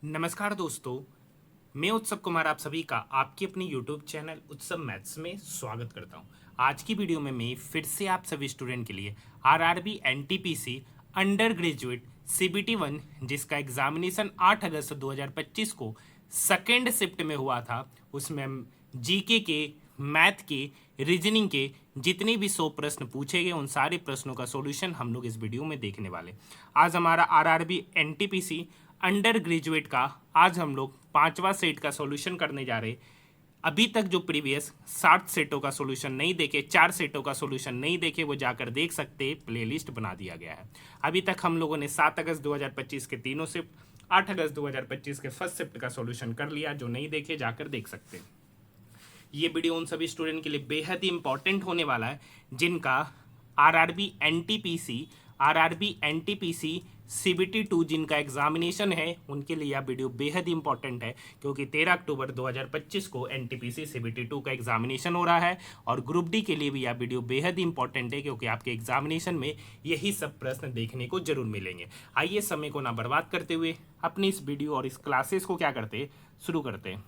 नमस्कार दोस्तों, मैं उत्सव कुमार आप सभी का आपके अपने YouTube चैनल उत्सव मैथ्स में स्वागत करता हूं। आज की वीडियो में मैं फिर से आप सभी स्टूडेंट के लिए RRB NTPC under graduate CBT 1 जिसका एग्जामिनेशन 8 अगस्त 2025 को सेकेंड शिफ्ट में हुआ था, उसमें जीके के, मैथ के, रीजनिंग के जितने भी 100 प्रश्न पूछे गए उन सारे प्रश्नों का सॉल्यूशन हम लोग इस वीडियो में देखने वाले। आज हमारा आरआरबी एनटीपीसी अंडर ग्रेजुएट का आज हम लोग 5वां सेट का सॉल्यूशन करने जा रहे। अभी तक जो प्रीवियस 60 सेटों का सॉल्यूशन नहीं देखे, 4 सेटों का सॉल्यूशन नहीं देखे, वो जाकर देख सकते, प्लेलिस्ट बना दिया गया है। अभी तक हम लोगों ने 7 अगस्त 2025 के तीनों शिफ्ट, 8 अगस्त 2025 के फर्स्ट शिफ्ट का सॉल्यूशन कर लिया। जो नहीं देखे जाकर देख सकते हैं। ये वीडियो उन सभी स्टूडेंट के लिए बेहद ही इंपॉर्टेंट होने वाला है जिनका आरआरबी एनटीपीसी सीबीटी 2 जिनका एग्जामिनेशन है, उनके लिए यह वीडियो बेहद ही इंपॉर्टेंट है क्योंकि 13 अक्टूबर 2025 को एनटीपीसी सीबीटी 2 का एग्जामिनेशन हो रहा है और ग्रुप डी के लिए भी यह वीडियो बेहद ही इंपॉर्टेंट है क्योंकि आपके एग्जामिनेशन में यही सब प्रश्न देखने को जरूर मिलेंगे। आइए समय को ना बर्बाद करते हुए अपनी इस वीडियो और इस क्लासेस को क्या करते शुरू करते हैं।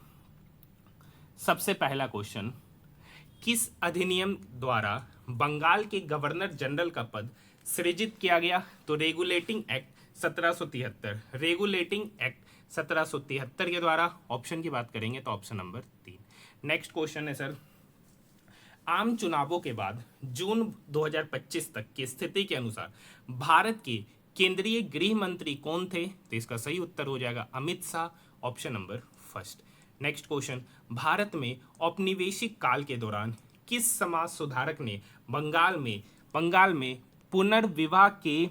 सबसे पहला क्वेश्चन, किस अधिनियम द्वारा बंगाल के गवर्नर जनरल का पद सृजित किया गया? तो रेगुलेटिंग एक्ट 1773, रेगुलेटिंग एक्ट 1773 के द्वारा। ऑप्शन की बात करेंगे तो ऑप्शन नंबर 3। नेक्स्ट क्वेश्चन है सर, आम चुनावों के बाद जून 2025 तक की स्थिति के अनुसार भारत के केंद्रीय गृह मंत्री कौन थे? तो इसका सही उत्तर हो जाएगा Amit Shah, option number first. Next question, Bharat में औपनिवेशिक काल के दौरान किस समाज सुधारक ने बंगाल में पुनर्विवाह के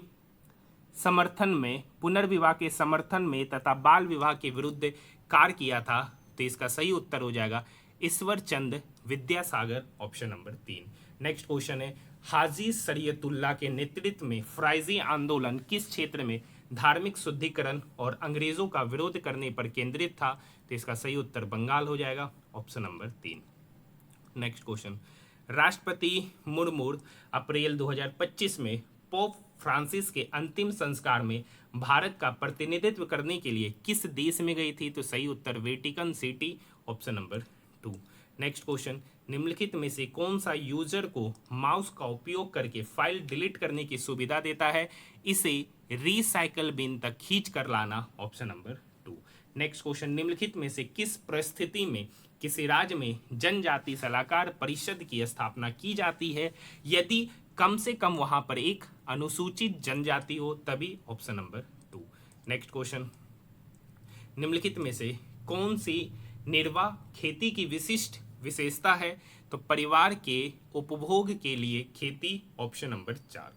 समर्थन में तथा बाल विवाह के विरुद्ध कार्य किया था? तो इसका सही उत्तर हो जाएगा Ishwar Chand Vidyasagar, option number 3। Next question है, हाजी शरीयतुल्लाह के नेतृत्व में फराइजी आंदोलन किस क्षेत्र में धार्मिक शुद्धिकरण और अंग्रेजों का विरोध करने पर केंद्रित था? तो इसका सही उत्तर बंगाल हो जाएगा, ऑप्शन नंबर 3। नेक्स्ट क्वेश्चन, राष्ट्रपति मुर्मू अप्रैल 2025 में पोप फ्रांसिस के अंतिम संस्कार में भारत का प्रतिनिधित्व करने के लिए किस देश में गई थी? तो सही उत्तर Vatican City, option number 2। Next question, निम्नलिखित में से कौन सा यूजर को माउस का उपयोग करके फाइल डिलीट करने की सुविधा देता है? इसे रिसाइकल बिन तक खींच कर लाना, ऑप्शन नंबर 2। नेक्स्ट क्वेश्चन, निम्नलिखित में से किस परिस्थिति में किसी राज्य में जनजाति सलाहकार परिषद की स्थापना की जाती है यदि कम से कम वहां पर एक अनुसूचित जनजाति हो तभी? Option number 2। नेक्स्ट क्वेश्चन, निम्नलिखित में से कौन सी निर्वाह खेती की विशिष्ट विशेषता है? तो परिवार के उपभोग के लिए खेती, ऑप्शन नंबर 4।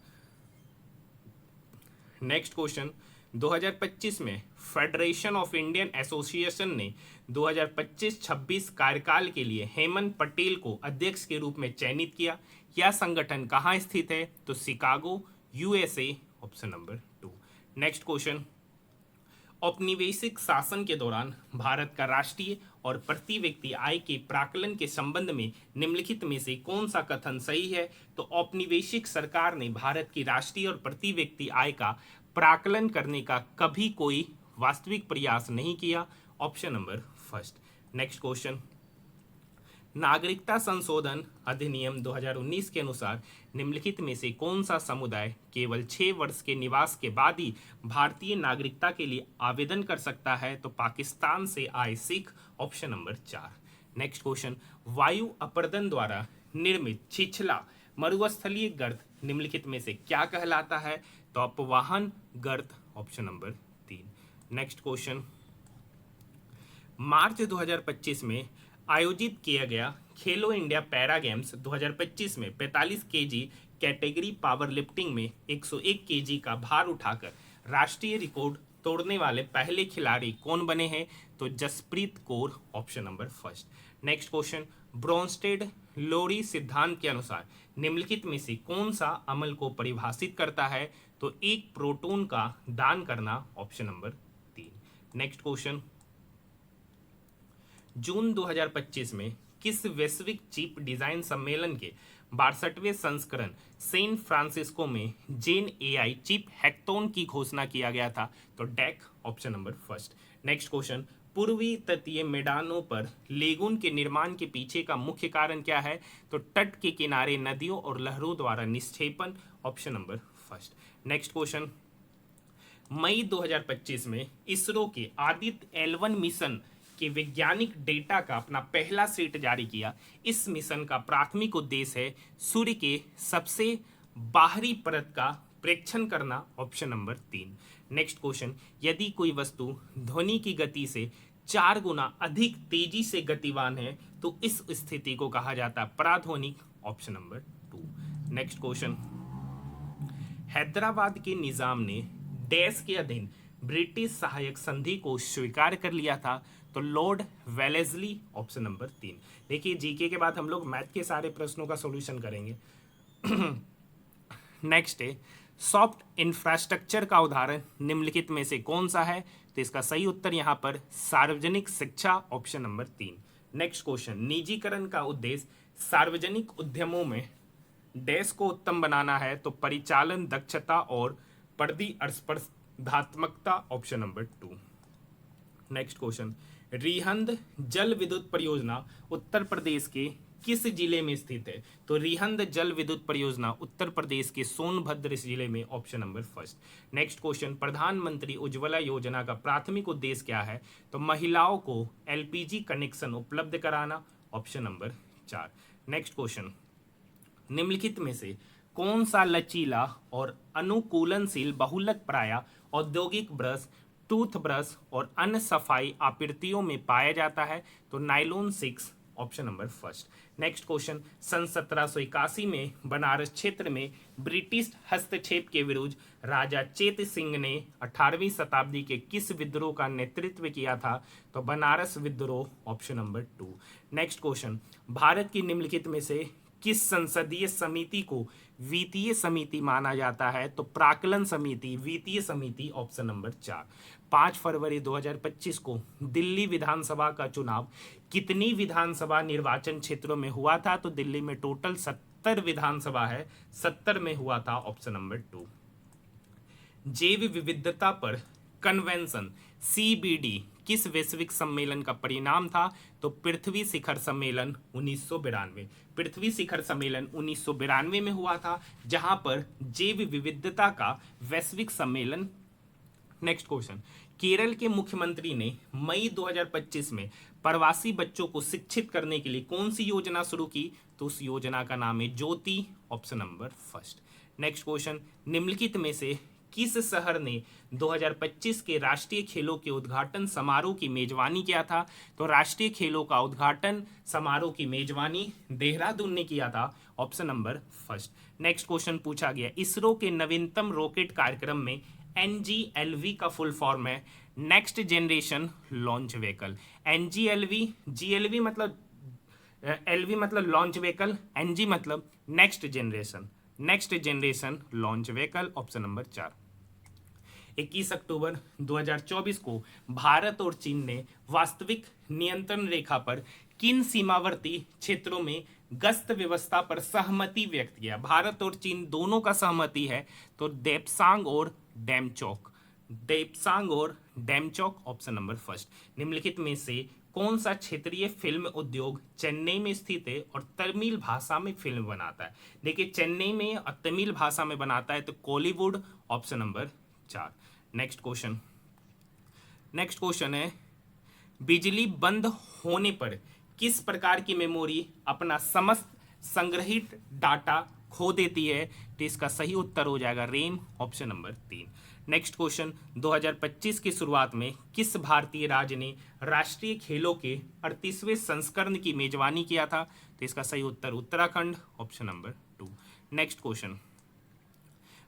नेक्स्ट क्वेश्चन, 2025 में फेडरेशन ऑफ इंडियन एसोसिएशन ने 2025-26 कार्यकाल के लिए हेमंत पटेल को अध्यक्ष के रूप में चयनित किया। यह संगठन कहाँ स्थित है? तो Chicago, USA, option number 2। Next question, औपनिवेशिक शासन के दौरान भारत का राष्ट्रीय और प्रति व्यक्ति आय के प्राकलन के संबंध में निम्नलिखित में से कौन सा कथन सही है? तो औपनिवेशिक सरकार ने भारत की राष्ट्रीय और प्रति व्यक्ति आय का प्राकलन करने का कभी कोई वास्तविक प्रयास नहीं किया, option number first. Next question, नागरिकता संशोधन अधिनियम 2019 के अनुसार निम्नलिखित में से कौन सा समुदाय केवल 6 वर्ष के निवास के बाद ही भारतीय नागरिकता के लिए आवेदन कर सकता है? तो पाकिस्तान से आए Sikh, option number 4। Next question, वायु अपर्दन द्वारा निर्मित छिछला मरुस्थलीय गर्त निम्नलिखित में से क्या कहलाता है? तो अपवाहन गर्त, ऑप्शन नंबर 3। नेक्स्ट क्वेश्चन, मार्च 2025 में आयोजित किया गया खेलो इंडिया पैरा गेम्स 2025 में 45 केजी कैटेगरी पावर लिफ्टिंग में 101 केजी का भार उठाकर राष्ट्रीय रिकॉर्ड तोड़ने वाले पहले खिलाड़ी कौन बने हैं? तो Jaspreet Kaur, option number first. Next question, Bronsted Lowry सिद्धांत के अनुसार निम्नलिखित में से कौन सा अमल को परिभाषित करता है? तो एक प्रोटॉन का दान करना, ऑप्शन नंबर 3। नेक्स्ट क्वेश्चन, जून 2025 में किस वैश्विक चिप डिजाइन सम्मेलन के 62वें संस्करण सैन फ्रांसिस्को में जेन एआई चिप हैकथॉन की घोषणा किया गया था? तो डैक, option number first. Next question, पूर्वी तटीय मैदानों पर लेगून के निर्माण के पीछे का मुख्य कारण क्या है? तो तट के किनारे नदियों और लहरों द्वारा निक्षेपण, option number first. Next question, मई 2025 में इसरो के आदित्य L1 मिशन के वैज्ञानिक डेटा का अपना पहला सेट जारी किया। इस मिशन का प्राथमिक उद्देश्य है सूर्य के सबसे बाहरी परत का प्रेक्षण करना, ऑप्शन नंबर 3। नेक्स्ट क्वेश्चन, यदि कोई वस्तु ध्वनि की गति से 4 गुना अधिक तेजी से गतिवान है तो इस स्थिति को कहा जाता है पराध्वनिक, option number 2। Next question, Hyderabad के निजाम ने डैश के अधीन ब्रिटिश सहायक संधि को स्वीकार कर लिया था? तो लॉर्ड वेलेस्ली, ऑप्शन नंबर 3। देखिए जीके के बाद हम लोग मैथ के सारे प्रश्नों का सॉल्यूशन करेंगे। नेक्स्ट है, सॉफ्ट इंफ्रास्ट्रक्चर का उदाहरण निम्नलिखित में से कौन सा है? तो इसका सही उत्तर यहाँ पर सार्वजनिक शिक्षा, ऑप्शन नंबर 3। नेक्स्ट क्वेश्चन, निजीकरण का उद्देश्य सार्वजनिक उद्यमों में डैश को उत्तम बनाना है? तो परिचालन दक्षता और प्रतिस्पर्धात्मकता, option number 2। Next question, Rihand जल विद्युत परियोजना उत्तर प्रदेश के किस जिले में स्थित है? तो रिहंद जल विद्युत परियोजना उत्तर प्रदेश के सोनभद्र जिले में, option number first. Next question, प्रधानमंत्री उज्ज्वला योजना का प्राथमिक उद्देश्य क्या है? तो महिलाओं को एलपीजी कनेक्शन उपलब्ध कराना, ऑप्शन नंबर 4। नेक्स्ट क्वेश्चन, निम्नलिखित में से कौन सा लचीला और अनुकूलनशील बहुलक प्राय औद्योगिक ब्रश, टूथब्रश और अन्य सफाई आपूर्तियों में पाया जाता है? तो nylon 6, option number first. Next question, सन 1781 में बनारस क्षेत्र में ब्रिटिश हस्तक्षेप के विरुद्ध राजा चेत सिंह ने 18वीं शताब्दी के किस विद्रोह का नेतृत्व किया था? तो बनारस विद्रोह, option number 2। Next question, Bharat की निम्नलिखित में से किस संसदीय समिति को वित्तीय समिति माना जाता है? तो प्राक्कलन समिति, वित्तीय समिति, ऑप्शन नंबर 4। 5 फरवरी 2025 को दिल्ली विधानसभा का चुनाव कितनी विधानसभा निर्वाचन क्षेत्रों में हुआ था? तो दिल्ली में टोटल 70 विधानसभा है, 70 में हुआ था, ऑप्शन नंबर 2। जैव विविधता पर कन्वेंशन CBD किस वैश्विक सम्मेलन का परिणाम था? तो पृथ्वी शिखर सम्मेलन 1992। पृथ्वी शिखर सम्मेलन 1992 में हुआ था, जहां पर जैव विविधता का वैश्विक सम्मेलन। नेक्स्ट क्वेश्चन, केरल के मुख्यमंत्री ने मई 2025 में प्रवासी बच्चों को शिक्षित करने के लिए कौन सी योजना शुरू की? तो उस योजना का नाम है Jyoti, option number first. Next question, निम्नलिखित में से किस शहर ने 2025 के राष्ट्रीय खेलों के उद्घाटन समारोह की मेजबानी किया था? तो राष्ट्रीय खेलों का उद्घाटन समारोह की मेजबानी देहरादून ने किया था, option number first. Next question पूछा गया, इसरो के नवीनतम रॉकेट कार्यक्रम में NGLV का फुल फॉर्म है next generation launch vehicle. NGLV, GLV मतलब LV मतलब लॉन्च व्हीकल, NG मतलब next generation launch vehicle, option number 4। 21 अक्टूबर 2024 को भारत और चीन ने वास्तविक नियंत्रण रेखा पर किन सीमावर्ती क्षेत्रों में गश्त व्यवस्था पर सहमति व्यक्त किया? भारत और चीन दोनों का सहमति है, तो देपसांग और डेमचौक, ऑप्शन नंबर फर्स्ट। निम्नलिखित में से कौन सा क्षेत्रीय फिल्म उद्योग चेन्नई में स्थित है और तमिल भाषा में फिल्म बनाता है? देखिए चेन्नई में और तमिल भाषा में बनाता है, तो Kollywood, option number 4। Next question है, बिजली बंद होने पर किस प्रकार की मेमोरी अपना समस्त संग्रहित डाटा खो देती है? तो इसका सही उत्तर हो जाएगा RAM, option number 3। Next question, 2025 की शुरुआत में किस भारतीय राज्य ने राष्ट्रीय खेलों के 38वें संस्करण की मेजबानी किया था? तो इसका सही उत्तर Uttarakhand, option number 2। Next question,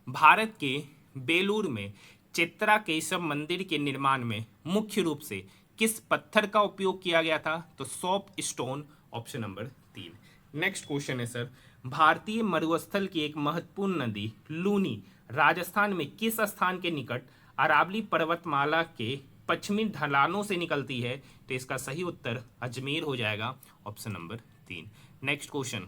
Bharat के बेलूर में चित्रा केशव मंदिर के निर्माण में मुख्य रूप से किस पत्थर का उपयोग किया गया था? तो shop stone, option number 3। Next question है सर, भारतीय मरुस्थल की एक महत्वपूर्ण नदी लूनी राजस्थान में किस स्थान के निकट अरावली पर्वतमाला के पश्चिमी ढलानों से निकलती है? तो इसका सही उत्तर अजमेर हो जाएगा, ऑप्शन नंबर 3। नेक्स्ट क्वेश्चन,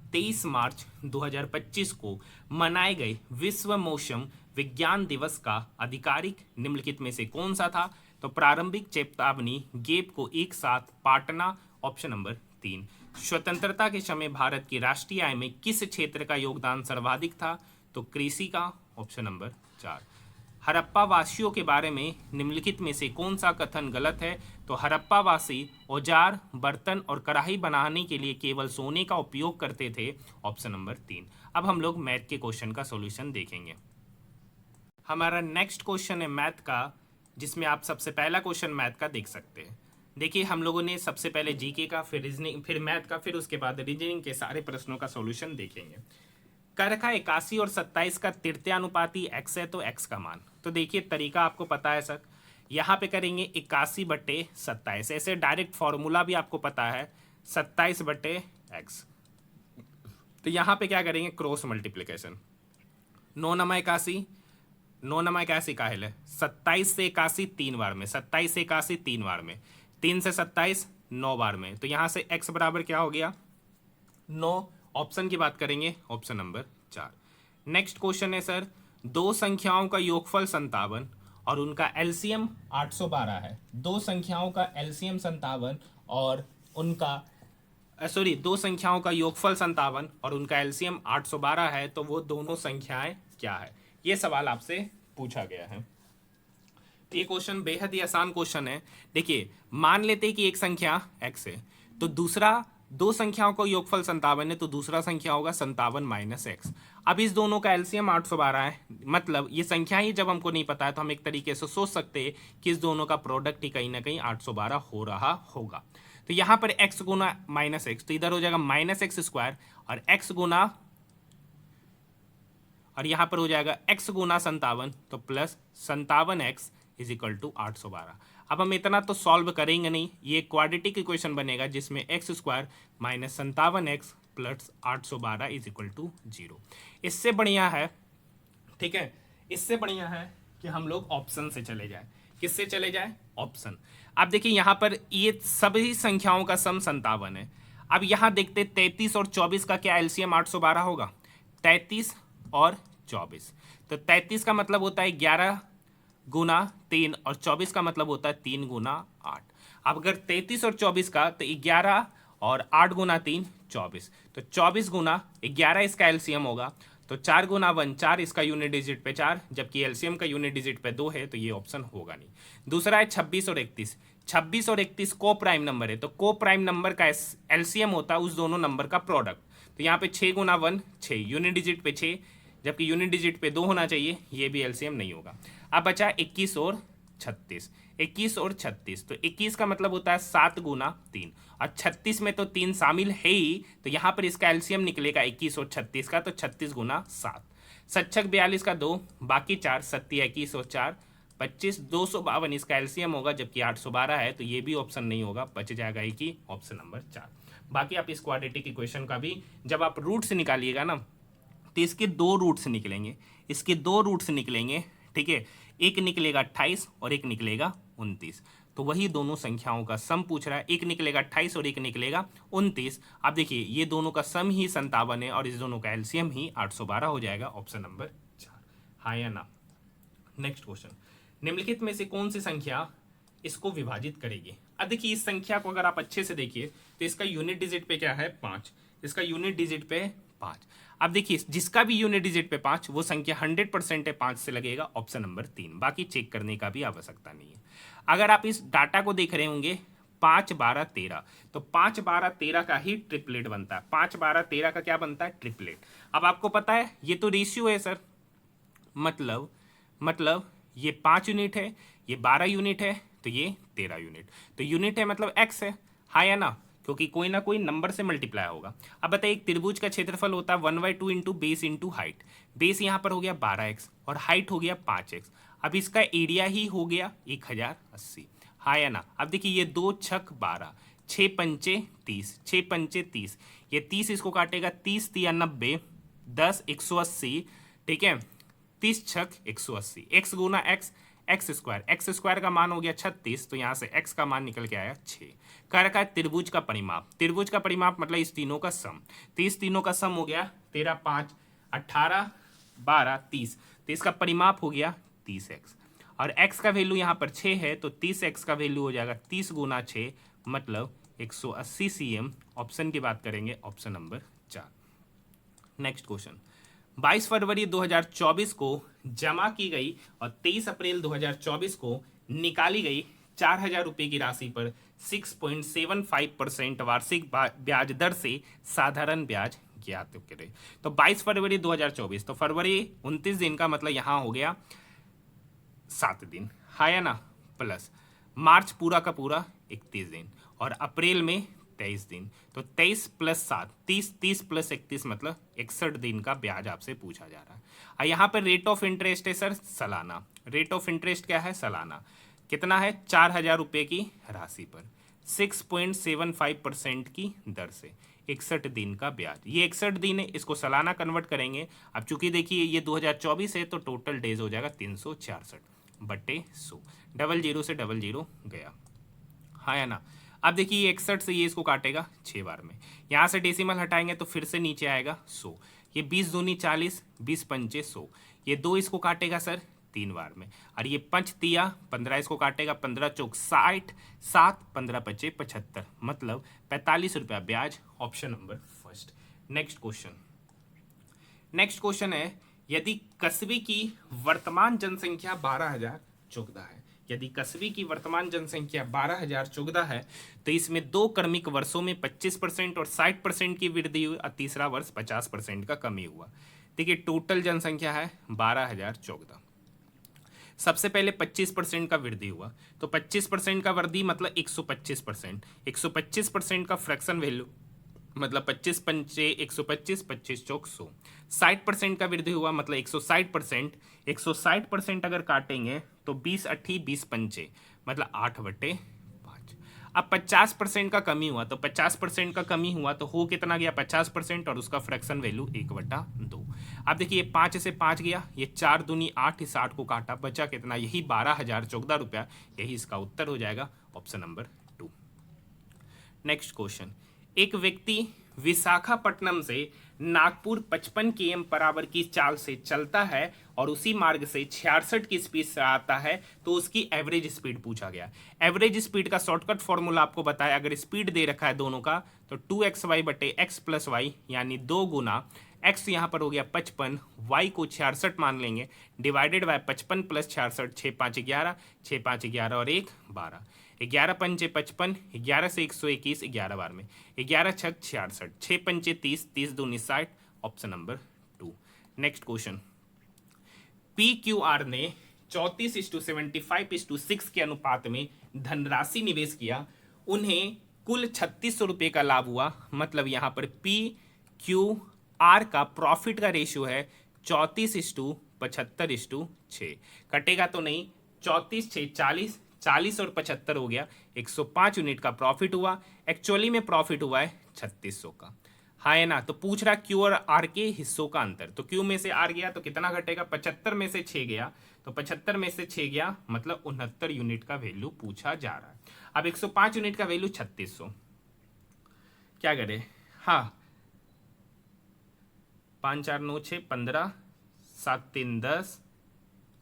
23 मार्च 2025 को मनाए गए विश्व मौसम विज्ञान दिवस का आधिकारिक निम्नलिखित में से कौन सा था? तो प्रारंभिक चेतावनी गैप को एक साथ पाटना, ऑप्शन नंबर 3। स्वतंत्रता के समय भारत की राष्ट्रीय आय में किस क्षेत्र का योगदान सर्वाधिक था? तो कृषि का, ऑप्शन नंबर 4। हड़प्पा वासियों के बारे में निम्नलिखित में से कौन सा कथन गलत है? तो हड़प्पा वासी औजार, बर्तन और कढ़ाई बनाने के लिए केवल सोने का उपयोग करते थे, ऑप्शन नंबर 3। अब हम लोग मैथ के क्वेश्चन का सॉल्यूशन देखेंगे। हमारा नेक्स्ट क्वेश्चन है मैथ का, जिसमें आप सबसे पहला क्वेश्चन मैथ का देख सकते हैं। देखिए, हम लोगों ने सबसे पहले जीके का, फिर रीजनिंग, फिर मैथ का, फिर उसके बाद रीजनिंग के सारे प्रश्नों का सॉल्यूशन देखेंगे। कर का 81 और 27 का तृतीयानुपाती x है, तो x का मान, तो देखिए तरीका आपको पता है सर। यहाँ पे करेंगे 81/27, ऐसे डायरेक्ट फॉर्मूला भी आपको पता है 27/x। तो यहाँ पे क्या करेंगे, क्रॉस मल्टीप्लीकेशन। 9 नमा 81, 9 नमा 81 का है 27 से 81 3 बार में, 27 से 81 3 बार में, 3 से 27 9 बार में, तो यहाँ से x बराबर क्या हो गया 9। ऑप्शन की बात करेंगे, ऑप्शन नंबर 4। नेक्स्ट क्वेश्चन है सर, दो संख्याओं का योगफल 57 और उनका एलसीएम 812 है। दो संख्याओं का एलसीएम 57 और उनका दो संख्याओं का योगफल 57 और उनका एलसीएम 812 है, तो वो दोनों संख्याएं क्या है? ये सवाल आपसे पूछा गया है। ये क्वेश्चन बेहद ही आसान क्वेश्चन है। देखिए, मान लेते हैं कि एक संख्या x है, तो दूसरा दो संख्याओं का योगफल 57 है, तो दूसरा संख्या होगा 57 - x। अब इस दोनों का एलसीएम 812 है, मतलब ये संख्या ही जब हमको नहीं पता है तो हम एक तरीके से सोच सकते हैं कि इस दोनों का प्रोडक्ट ही कहीं ना कहीं 812 हो रहा होगा। तो यहाँ पर x गुना -x, तो इधर हो जाएगा -x² और x गुना, और यहाँ पर हो जाएगा x गुना 57, तो प्लस 57x = 812। अब हम इतना तो सॉल्व करेंगे नहीं, ये क्वाड्रेटिक इक्वेशन बनेगा जिसमें x² - 57x + 812 = 0। इससे बढ़िया है, ठीक है, इससे बढ़िया है कि हम लोग ऑप्शन से चले जाए। किससे चले जाए? ऑप्शन। अब देखिए, यहाँ पर ये सभी संख्याओं का सम 57 है। अब यहाँ देखते 33 और 24 का क्या एलसीएम 812 होगा? 33 और 24, तो 33 का मतलब होता है 11 गुना 3 और 24 का मतलब होता है 3 गुना 8। अब अगर 33 और 24 का, तो 11 और 8 गुना 3 24, तो 24 गुना 11 इसका एलसीएम होगा, तो 4 गुना 1 4, इसका यूनिट डिजिट पे 4, जबकि एलसीएम का यूनिट डिजिट पे 2 है, तो ये ऑप्शन होगा नहीं। दूसरा है 26 और 31। 26 और 31 को प्राइम नंबर है, तो को प्राइम नंबर का एलसीएम होता है उस दोनों नंबर का प्रोडक्ट। तो यहाँ पे 6 गुना 1 6, यूनिट डिजिट पे 6, जबकि यूनिट डिजिट पे 2 होना चाहिए, ये भी एलसीएम नहीं होगा। अब बचा 21 और 36। 21 और 36, तो 21 का मतलब होता है 7 गुना 3, और 36 में तो 3 शामिल है ही, तो यहाँ पर इसका एलसीएम निकलेगा 21 और 36 का, तो 36 गुना 7। 7 42 का 2, बाकी 4, 7 21 और 4 25, 252 इसका एलसीएम होगा, जबकि 812 है, तो ये भी ऑप्शन नहीं होगा, बच जाएगा एक ही, ऑप्शन नंबर 4। बाकी आप इस क्वाड्रेटिक इक्वेशन का भी जब आप रूट से निकालिएगा ना, तो इसके 2 रूट्स निकलेंगे, इसके 2 रूट्स निकलेंगे, ठीक है, एक निकलेगा 28 और एक निकलेगा 29, तो वही दोनों संख्याओं का सम पूछ रहा है। एक निकलेगा 28 और एक निकलेगा 29। अब देखिए, ये दोनों का सम ही 57 है और इस दोनों का एलसीएम ही 812 हो जाएगा, ऑप्शन नंबर 4। हाँ या ना? नेक्स्ट क्वेश्चन, निम्नलिखित में से कौन सी संख्या इसको विभाजित करेगी? अब देखिए, इस संख्या को अगर आप अच्छे से देखिए तो इसका यूनिट डिजिट पे क्या है 5, इसका यूनिट डिजिट पे 5। अब देखिए, जिसका भी यूनिट डिजिट पे 5, वो संख्या 100% है, 5 से लगेगा, ऑप्शन नंबर 3। बाकी चेक करने का भी आवश्यकता नहीं है। अगर आप इस डाटा को देख रहे होंगे 5 12 13, तो 5 12 13 का ही ट्रिपलेट बनता है। 5 12 13 का क्या बनता है? ट्रिपलेट। अब आपको पता है ये तो रेशियो है सर, मतलब ये 5 यूनिट है, ये 12 यूनिट है, तो ये 13 यूनिट, तो यूनिट है मतलब x है। हाँ या ना? क्योंकि कोई ना कोई नंबर से मल्टीप्लाई होगा। अब बताइए, एक त्रिभुज का क्षेत्रफल होता है 1/2 into base into height. Base यहाँ पर हो गया 12x और हाइट हो गया 5x। अब इसका एरिया ही हो गया 1080। हाँ या ना? अब देखिए, ये 2 छक 12, 6 पंचे 30, 6 पंचे 30, ये 30 इसको काटेगा, 30 3 90, 10 180, ठीक है, 30 छक 180। x गुना x, एक्स स्क्वायर का मान हो गया 36, तो यहाँ से एक्स का मान निकल के आया 6। कह रखा है त्रिभुज का परिमाप, त्रिभुज का परिमाप मतलब इस तीनों का सम, तो इस तीनों का सम हो गया 13 5 18 12 30, तो इसका परिमाप हो गया 30x, और x का वैल्यू यहाँ पर 6 है, तो 30x का वैल्यू हो जाएगा 30 गुना 6 मतलब 180 cm। ऑप्शन की बात करेंगे, ऑप्शन नंबर 4। नेक्स्ट क्वेश्चन, 22 फरवरी 2024 को जमा की गई और 23 अप्रैल 2024 को निकाली गई 4000 रुपये की राशि पर 6.75% वार्षिक ब्याज दर से साधारण ब्याज ज्ञात करें। तो 22 फरवरी 2024, तो फरवरी 29 दिन का मतलब यहाँ हो गया 7 दिन, है या ना, प्लस मार्च पूरा का पूरा 31 दिन, और अप्रैल में 23 दिन, तो 23 प्लस 7 30, 30 प्लस 31 मतलब 61 दिन का ब्याज आपसे पूछा जा रहा है। और यहाँ पर रेट ऑफ इंटरेस्ट है सर सालाना, रेट ऑफ इंटरेस्ट क्या है सालाना, कितना है 4000 रुपये की राशि पर 6.75% की दर से 61 दिन का ब्याज। ये 61 दिन है, इसको सालाना कन्वर्ट करेंगे। अब चूंकि देखिए ये 2024 है, तो टोटल डेज हो जाएगा 366/100, 00 से 00 गया, हाँ या ना। अब देखिए ये 61 से ये इसको काटेगा 6 बार में, यहाँ से डेसिमल हटाएंगे तो फिर से नीचे आएगा 100, ये 20 दूनी 40, 20 पंचे 100, ये 2 इसको काटेगा सर 3 बार में, और ये 5 तिया 15 इसको काटेगा, 15 चौक 60, 7 15 पचे 75 मतलब 45 रुपया ब्याज, option number first. Next question, next question है, यदि कस्बे की वर्तमान जनसंख्या 12,014 है, यदि कस्बे की वर्तमान जनसंख्या 12,014 है, तो इसमें 2 क्रमिक वर्षों में 25% और 60% की वृद्धि हुई और तीसरा वर्ष 50% का कमी हुआ। देखिए टोटल जनसंख्या है 12,014, सबसे पहले 25% का वृद्धि हुआ, तो 25% का वृद्धि मतलब 125%, 125% का फ्रैक्शन वैल्यू मतलब 25 पंचे 125, 25 चौक 100, 60% का वृद्धि हुआ मतलब 160%, 160% अगर काटेंगे तो 20 अट्ठी 20 पंचे मतलब 8/5। अब 50% का कमी हुआ, तो 50% का कमी हुआ तो हो कितना गया 50%, और उसका फ्रैक्शन वैल्यू 1/2। अब देखिए 5 से 5 गया, ये 4 दूनी 8, इस 8 को काटा, बचा कितना, यही 12,014 रुपया, यही इसका उत्तर हो जाएगा, ऑप्शन नंबर 2। नेक्स्ट क्वेश्चन, एक व्यक्ति विशाखापट्टनम से नागपुर 55 km बराबर की चाल से चलता है और उसी मार्ग से 66 की स्पीड से आता है, तो उसकी एवरेज स्पीड पूछा गया। एवरेज स्पीड का शॉर्टकट फॉर्मूला आपको बताया, अगर स्पीड दे रखा है दोनों का तो 2xy/x + y यानी 2 गुना x यहाँ पर हो गया 55, y को 66 मान लेंगे, डिवाइडेड बाय 55 + 66, 6 5 11, 6 5 11 और 1 12, 11 पंचे 55, 11 से 121 11 बार में, 11 छक 66, 6 पंचे 30, 30 दूनी 60, option number 2। Next question, PQR ने 34:75:6 के अनुपात में धनराशि निवेश किया, उन्हें कुल 3600 रुपये का लाभ हुआ, मतलब यहाँ पर PQR का प्रॉफिट का रेशियो है 34:75:6, कटेगा तो नहीं, 34 6 40, 40 और 75 हो गया, 105 यूनिट का प्रॉफिट हुआ। एक्चुअली में प्रॉफिट हुआ है 3600 का, हाँ है ना। तो पूछ रहा क्यू और आर के हिस्सों का अंतर, तो क्यू में से आर गया तो कितना घटेगा, 75 में से 6 गया, तो 75 में से 6 गया मतलब 69 यूनिट का वैल्यू पूछा जा रहा है। अब 105 यूनिट का वैल्यू 3600, क्या करे, हाँ 5 4 9 6 15, 7 3 10,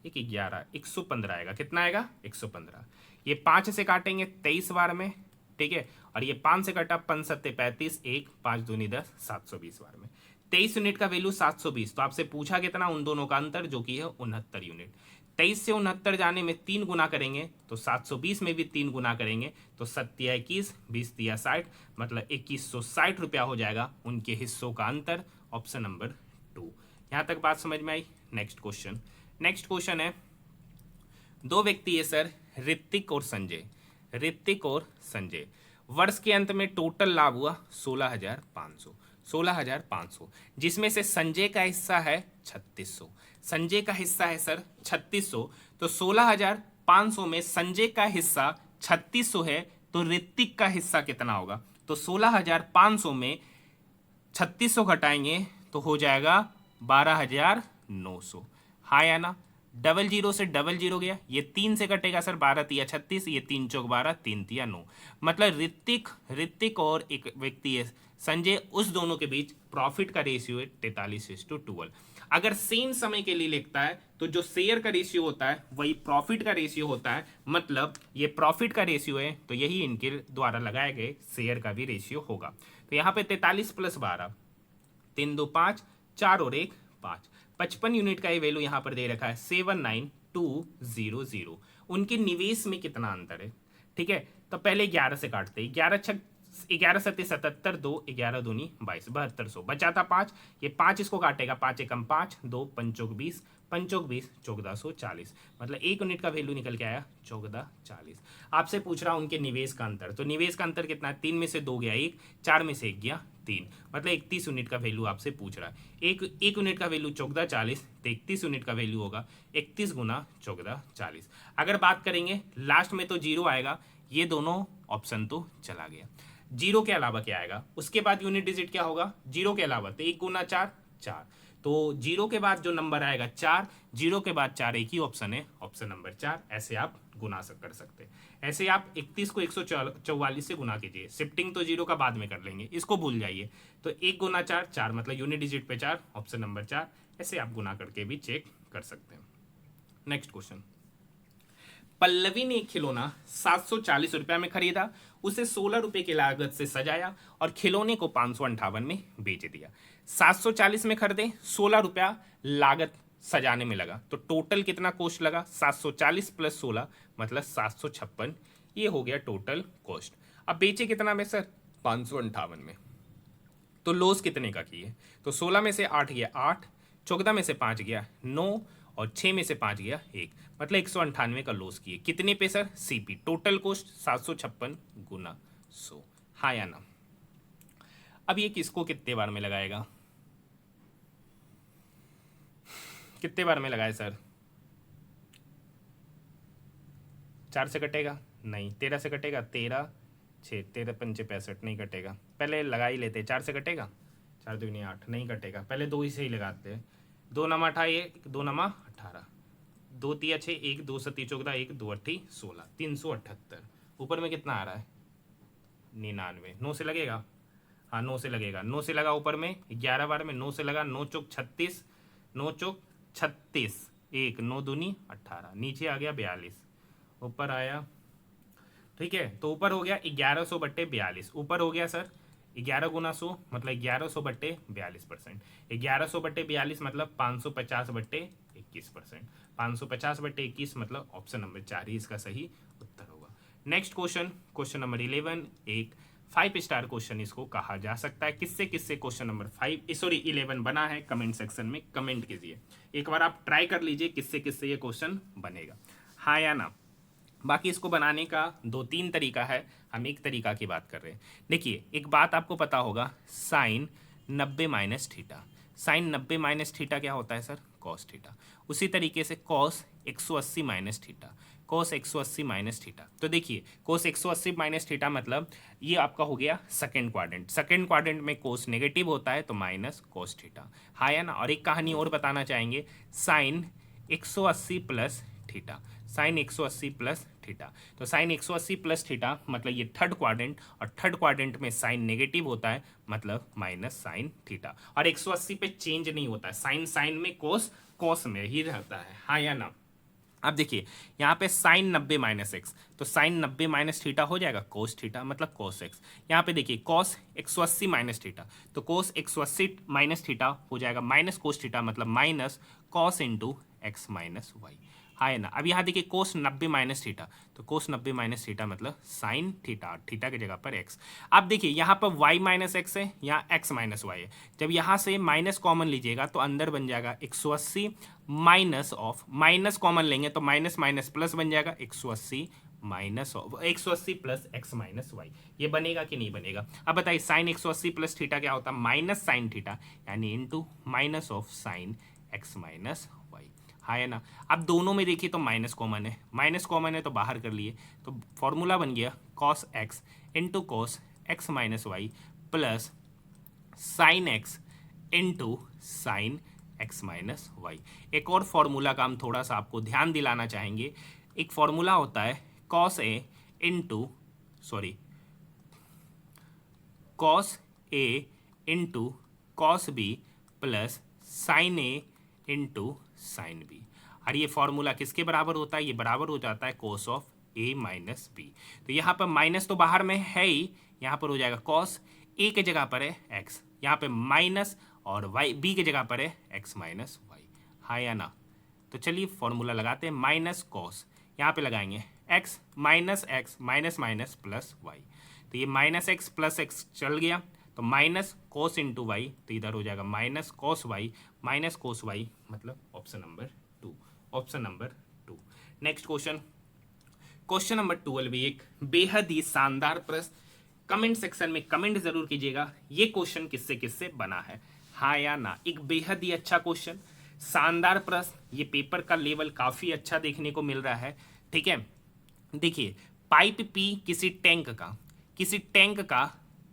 1 11, 115 आएगा, कितना आएगा 115। ये 5 से काटेंगे 23 बार में, ठीक है, और ये 5 से कटा 5 7 35, 1 5 दूनी 10, 720 बार में, 23 यूनिट का वैल्यू 720। तो आपसे पूछा कितना, उन दोनों का अंतर जो कि है 69 यूनिट। 23 से 69 जाने में 3 गुना करेंगे, तो 720 में भी 3 गुना करेंगे, तो 7 21, 20 60 मतलब 2160 रुपया हो जाएगा उनके हिस्सों का अंतर, ऑप्शन नंबर 2। यहाँ तक बात समझ में आई। नेक्स्ट क्वेश्चन, नेक्स्ट क्वेश्चन है, 2 व्यक्ति है सर, ऋतिक और संजय, ऋतिक और संजय, वर्ष के अंत में टोटल लाभ हुआ 16,500, 16,500, जिसमें से संजय का हिस्सा है 3600, संजय का हिस्सा है सर 3600, तो 16,500 में संजय का हिस्सा 3600 है, तो ऋतिक का हिस्सा कितना होगा, तो 16,500 में 3600 घटाएंगे तो हो जाएगा 12,900, हाँ या ना। डबल जीरो से डबल जीरो गया, ये 3 से कटेगा सर, 12 तिया 36, ये 3 चौक 12, 3 तिया 9। मतलब ऋतिक और एक व्यक्ति है संजय, उस दोनों के बीच प्रॉफिट का रेशियो है 43:12। अगर सेम समय के लिए लिखता है तो जो शेयर का रेशियो होता है वही प्रॉफिट का रेशियो होता है, मतलब ये प्रॉफिट का रेशियो है तो यही इनके द्वारा लगाए गए शेयर का भी रेशियो होगा। तो यहाँ पे 43 + 12, 3 2 5, 4 और 1 5, 55 यूनिट का ये वैल्यू यहाँ पर दे रखा है 79200। उनके निवेश में कितना अंतर है, ठीक है। तो पहले 11 से काटते हैं, 11 सत्ते 77, 2 11 दूनी 22, 7200 बचा था 5, ये 5 इसको काटेगा, 5 एकम 5, 2 पंचोक 20, पंचोक 20 1440, मतलब 1 यूनिट का वैल्यू निकल के आया 1440। आपसे पूछ रहा हूं उनके निवेश का अंतर, तो निवेश का अंतर कितना है, 3 में से 2 गया 1, 4 में से 1 गया 3, मतलब 31 यूनिट का वैल्यू आपसे पूछ रहा है। एक यूनिट का वैल्यू 1440, तो 31 यूनिट का वैल्यू होगा 31 गुना 1440। अगर बात करेंगे लास्ट में तो जीरो आएगा, ये दोनों ऑप्शन तो चला गया। जीरो के अलावा क्या आएगा, उसके बाद यूनिट डिजिट क्या होगा, जीरो के अलावा तो 1 गुना 4 4, तो जीरो के बाद जो नंबर आएगा 4, जीरो के बाद 4, एक ही ऑप्शन है, ऑप्शन नंबर 4। ऐसे आप गुना कर सकते हैं। ऐसे आप 31 को 144 से गुना कीजिए, शिफ्टिंग तो जीरो का बाद में कर लेंगे, इसको भूल जाइए। तो 1 गुना 4 4, मतलब यूनिट डिजिट पे 4, ऑप्शन नंबर 4। ऐसे आप गुना करके भी चेक कर सकते हैं। नेक्स्ट क्वेश्चन, पल्लवी ने एक खिलौना 740 रुपया में खरीदा, उसे 16 रुपए की लागत से सजाया और खिलौने को 558 में बेच दिया। 740 में खरीदे, 16 रुपया लागत सजाने में लगा, तो टोटल कितना कॉस्ट लगा, 740 + 16 मतलब 756, ये हो गया टोटल कॉस्ट। अब बेचे कितना में सर, 558 में, तो लॉस कितने का किए, तो 16 में से 8 गया 8, 14 में से 5 गया 9 और 6 में से 5 गया 1, मतलब 198 का लॉस किए। कितने पे सर, सीपी, टोटल कॉस्ट 756 गुना 100, हाँ या ना। अब ये किसको कितने बार में लगाएगा, कितने बार में लगाए सर, 4 से कटेगा नहीं, 13 से कटेगा, 13 6 13 पंचे 65 नहीं कटेगा, पहले लगा ही लेते, 4 से कटेगा, 4 दूनी 8 नहीं कटेगा, पहले 2 ही से ही लगाते हैं, 2 नमा 18, 2 नमा 18, 2 तिया 6, 1 2 7 14, 1 2 8 16, 378। ऊपर में कितना आ रहा है, 99, 9 से लगेगा, हाँ 9 से लगेगा, 9 से लगा ऊपर में 11 बार में, 9 से लगा, 9 चौक 36, 9 चौक 36, 1 9 दूनी 18, नीचे आ गया 42, ऊपर आया, ठीक है। तो ऊपर हो गया 1100/42, ऊपर हो गया सर 11 गुना 100, मतलब 1100/42%, 1100/42 मतलब 550/21%, 550/21 मतलब ऑप्शन नंबर 4 ही इसका सही उत्तर होगा। नेक्स्ट क्वेश्चन, क्वेश्चन नंबर 11, एक 5 स्टार क्वेश्चन इसको कहा जा सकता है। किससे किससे क्वेश्चन नंबर 11 बना है, कमेंट सेक्शन में कमेंट कीजिए, एक बार आप ट्राई कर लीजिए किससे किससे ये क्वेश्चन बनेगा, हाँ या ना। बाकी इसको बनाने का 2-3 तरीका है, हम एक तरीका की बात कर रहे हैं। देखिए एक बात आपको पता होगा, साइन 90 - थीटा, साइन 90 - थीटा क्या होता है सर, कॉस थीटा। उसी तरीके से कॉस 180 - थीटा, कॉस 180 - थीटा। तो देखिए कॉस 180 - थीटा मतलब ये आपका हो गया सेकंड क्वाड्रेंट, सेकंड क्वाड्रेंट में कॉस नेगेटिव होता है तो माइनस कॉस थीटा, हाँ या ना। और एक कहानी और बताना चाहेंगे, साइन 180 + थीटा, साइन 180 + थीटा, तो साइन 180 + थीटा मतलब ये थर्ड क्वाड्रेंट, और थर्ड क्वाड्रेंट में साइन नेगेटिव होता है मतलब माइनस साइन थीटा, और 180 पे चेंज नहीं होता है, साइन साइन में कोस कोस में ही रहता है, हाँ या ना। अब देखिए यहाँ पे साइन 90 - x, तो साइन 90 - थीटा हो जाएगा कोस थीटा मतलब कोस x। यहाँ पे देखिए कॉस 180 - थीटा, तो कोस 180 - थीटा हो जाएगा माइनस कोस थीटा मतलब minus cos into x - y, हाँ है ना। अब यहाँ देखिए कोस 90 - थीटा, तो कोस 90 - थीटा मतलब साइन थीटा, थीटा की जगह पर x। अब देखिए यहाँ पर y - x है, यहाँ x - y है, जब यहाँ से माइनस कॉमन लीजिएगा तो अंदर बन जाएगा 180 माइनस ऑफ, माइनस कॉमन लेंगे तो माइनस माइनस प्लस बन जाएगा 180 माइनस ऑफ 180 + x - y, ये बनेगा कि नहीं बनेगा। अब बताइए साइन 180 + थीटा क्या होता है, माइनस साइन थीटा, यानी into minus of sine x - y, हाँ है ना। अब दोनों में देखिए तो माइनस कॉमन है, माइनस कॉमन है तो बाहर कर लिए, तो फॉर्मूला बन गया cos x into cos x - y plus sine x into sine X minus Y. एक और फॉर्मूला का हम थोड़ा सा आपको ध्यान दिलाना चाहेंगे। एक फॉर्मूला होता है cos A into cos A into cos B plus sine A into sine B. और ये फॉर्मूला किसके बराबर होता है? ये बराबर हो जाता है cos of A minus B. तो यहाँ पर माइनस तो बाहर में है ही, यहाँ पर हो जाएगा कॉस, ए के जगह पर है एक्स, यहाँ पे माइनस, और वाई बी के जगह पर है एक्स माइनस वाई। हाँ या ना? तो चलिए फॉर्मूला लगाते हैं। माइनस कॉस, यहाँ पे लगाएंगे X minus minus plus Y. तो ये माइनस एक्स प्लस एक्स चल गया, तो माइनस कोस इंटू वाई, तो इधर हो जाएगा माइनस कोस वाई मतलब option number 2। Option number 2। Next question number 12 भी एक बेहद ही शानदार प्रश्न। कमेंट सेक्शन में कमेंट जरूर कीजिएगा ये क्वेश्चन किससे किससे बना है, हाँ या ना। एक बेहद ही अच्छा क्वेश्चन, शानदार प्रश्न। ये पेपर का लेवल काफी अच्छा देखने को मिल रहा है। ठीक है, देखिए पाइप पी किसी टैंक का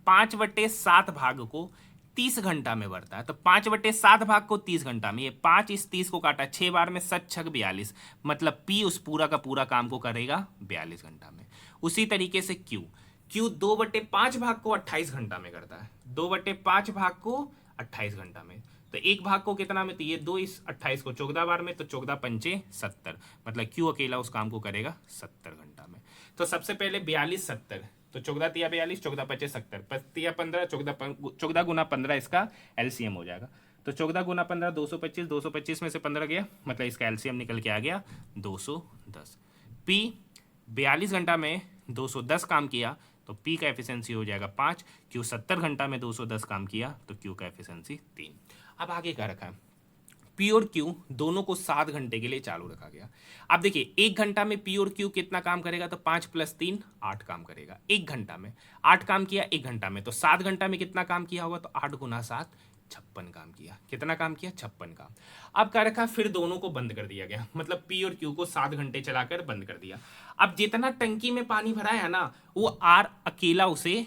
5/7 भाग को 30 घंटा में बढ़ता है। तो 5/7 भाग को 30 घंटा में, ये 5 इस 30 को काटा 6 बार में, 7 छक 42, मतलब पी उस पूरा का पूरा काम को करेगा 42 घंटा में। उसी तरीके से क्यू 2/5 भाग को 28 घंटा में करता है। 2/5 भाग को 28 घंटा में, तो एक भाग को कितना में? तो ये 2 इस 28 को 14 बार में, तो 14 पंचे 70, मतलब क्यू अकेला उस काम को करेगा 70 घंटा में। तो सबसे पहले 42 70, तो 14 तिया 42, 14 पचे 70, 5 15, 14 गुना 15 इसका एलसीएम हो जाएगा। तो 14 गुना 15 225, 225 में से 15 गया, मतलब इसका एलसीएम निकल के आ गया 210। पी 42 घंटा में 210 काम किया, तो पी का एफिशिएंसी हो जाएगा 5। क्यू 70 घंटा में 210 काम किया, तो क्यू का एफिशिएंसी 3। अब आगे क्या रखा है? पी और क्यू दोनों को 7 घंटे के लिए चालू रखा गया। अब देखिए 1 घंटा में पी और क्यू कितना काम करेगा? तो 5 + 3 8 काम करेगा 1 घंटा में। 8 काम किया 1 घंटा में, तो 7 घंटा में कितना काम किया होगा? तो 8 गुना 7 56 काम किया। कितना काम किया? 56 काम। अब क्या रखा? फिर दोनों को बंद कर दिया गया, मतलब पी और क्यू को 7 घंटे चलाकर बंद कर दिया। अब जितना टंकी में पानी भरा है ना, वो आर अकेला उसे,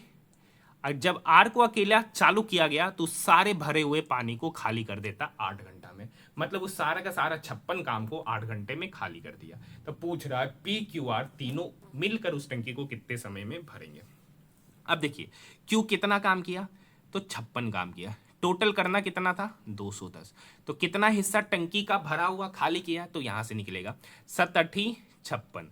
जब आर को अकेला चालू किया गया तो सारे भरे हुए पानी को खाली कर देता 8 घंटा में, मतलब उस सारा का सारा 56 काम को 8 घंटे में खाली कर दिया। तो पूछ रहा है पी क्यू आर तीनों मिलकर उस टंकी को कितने समय में भरेंगे। अब देखिए क्यू कितना काम किया? तो 56 काम किया। टोटल करना कितना था? 210। तो कितना हिस्सा टंकी का भरा हुआ खाली किया? तो यहां से निकलेगा 7 × 8 = 56।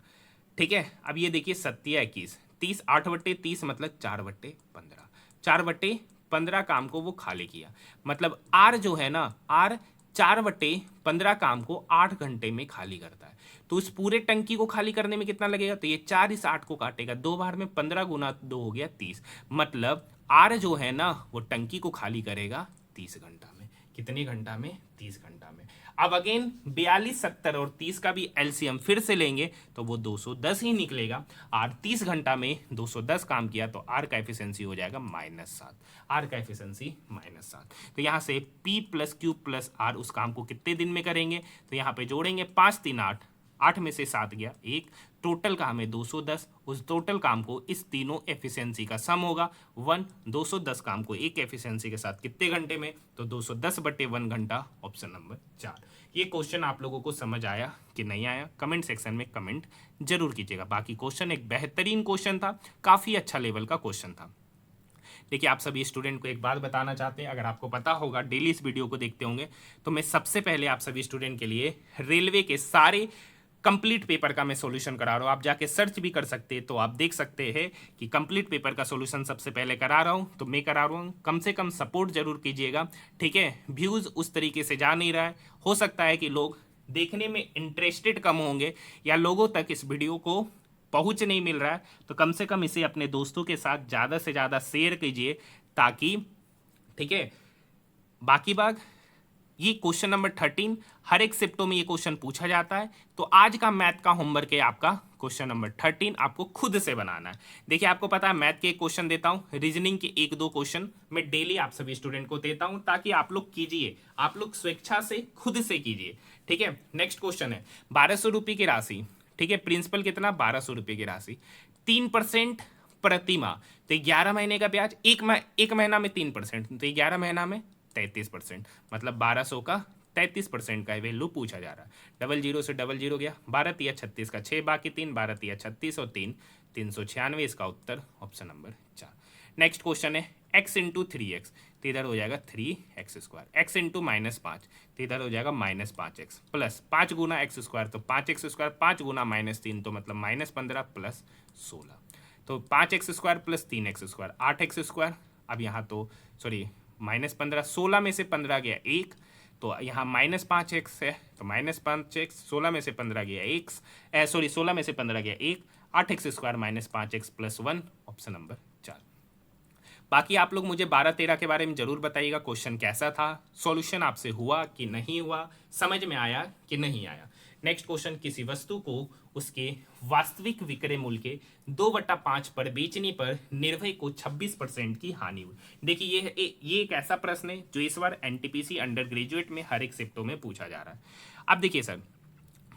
ठीक है, अब ये देखिए 7 × 21 30, 8/30 मतलब 4/15, 4/15 काम को वो खाली किया। मतलब आर जो है ना, आर 4/15 काम को 8 घंटे में खाली करता है। तो उस पूरे टंकी को खाली करने में कितना लगेगा? तो ये 4 इस 8 को काटेगा 2 बार में, 15 गुना 2 हो गया 30। मतलब आर जो है ना, वो टंकी को खाली करेगा 30 घंटा में। कितने घंटा में? 30 घंटा में। अब अगेन 42 70 और 30 का भी एलसीएम फिर से लेंगे तो वो 210 ही निकलेगा। आर 30 घंटा में 210 काम किया, तो आर का एफिशिएंसी हो जाएगा -7। आर का एफिशिएंसी -7। तो यहाँ से P + Q + R उस काम को कितने दिन में करेंगे? तो यहाँ पे जोड़ेंगे 5 3 8, 8 में से 7 गया 1, टोटल काम है 210। उस टोटल काम को इस तीनों एफिशिएंसी का सम होगा 1। 210 काम को एक एफिशिएंसी के साथ कितने घंटे में? तो 210/1 घंटा। Option number 4। ये क्वेश्चन आप लोगों को समझ आया कि नहीं आया? कमेंट सेक्शन में कमेंट जरूर कीजिएगा। बाकी क्वेश्चन एक बेहतरीन क्वेश्चन था, काफी अच्छा लेवल का क्वेश्चन था। देखिए आप सभी स्टूडेंट को एक बात बताना चाहते हैं, अगर आपको पता होगा, डेली इस वीडियो को देखते होंगे, तो मैं सबसे पहले आप सभी स्टूडेंट के लिए रेलवे के सारे कंप्लीट पेपर का मैं सॉल्यूशन करा रहा हूँ। आप जाके सर्च भी कर सकते हैं, तो आप देख सकते हैं कि कंप्लीट पेपर का सॉल्यूशन सबसे पहले करा रहा हूँ। तो मैं करा रहा हूँ, कम से कम सपोर्ट जरूर कीजिएगा। ठीक है, व्यूज़ उस तरीके से जा नहीं रहा है, हो सकता है कि लोग देखने में इंटरेस्टेड कम होंगे या लोगों तक इस वीडियो को पहुंच नहीं मिल रहा है, तो कम से कम इसे अपने दोस्तों के साथ ज़्यादा से ज़्यादा शेयर कीजिए, ताकि, ठीक है। बाकी बात, ये क्वेश्चन नंबर 13 हर एक शिफ्टों में ये क्वेश्चन पूछा जाता है। तो आज का मैथ का होमवर्क है आपका क्वेश्चन नंबर 13, आपको खुद से बनाना है। देखिए आपको पता है मैथ के एक क्वेश्चन देता हूँ, रीजनिंग के 1-2 क्वेश्चन मैं डेली आप सभी स्टूडेंट को देता हूँ, ताकि आप लोग कीजिए, आप लोग स्वेच्छा से खुद से कीजिए। ठीक है, नेक्स्ट क्वेश्चन है 1200 रुपये की राशि। ठीक है, प्रिंसिपल कितना? 1200 रुपये की राशि, 3% प्रति माह, तो 11 महीने का ब्याज, एक महीना में 3%, तो 11 महीना में 33%, मतलब 1200 का 33% का वैल्यू पूछा जा रहा है। 00 से 00 गया, 12 तिया 36 का 6 बाकी 3, 12 तिया 36 और 3 396, इसका उत्तर ऑप्शन नंबर 4। नेक्स्ट क्वेश्चन है x इंटू 3x, तो इधर हो जाएगा 3x², x इंटू -5, तो इधर हो जाएगा -5x, प्लस 5 गुना x², तो 5x², 5 गुना -3 तो मतलब -15 प्लस 16, तो 5x² प्लस 3x², 8x²। अब यहाँ तो सॉरी -15, 16 में से 15 गया 1, तो यहाँ -5x है, तो -5x, 16 में से 15 गया 1, सॉरी 16 में से 15 गया 1, 8x² -5x plus 1, option number 4। बाकी आप लोग मुझे 12-13 के बारे में जरूर बताइएगा, क्वेश्चन कैसा था, सॉल्यूशन आपसे हुआ कि नहीं हुआ, समझ में आया कि नहीं आया। नेक्स्ट क्वेश्चन, किसी वस्तु को उसके वास्तविक विक्रय मूल्य के 2/5 पर बेचने पर निर्भय को 26% की हानि हुई। देखिए ये एक ऐसा प्रश्न है जो इस बार एनटीपीसी अंडर ग्रेजुएट में हर एक शिफ्टों में पूछा जा रहा है। अब देखिए सर,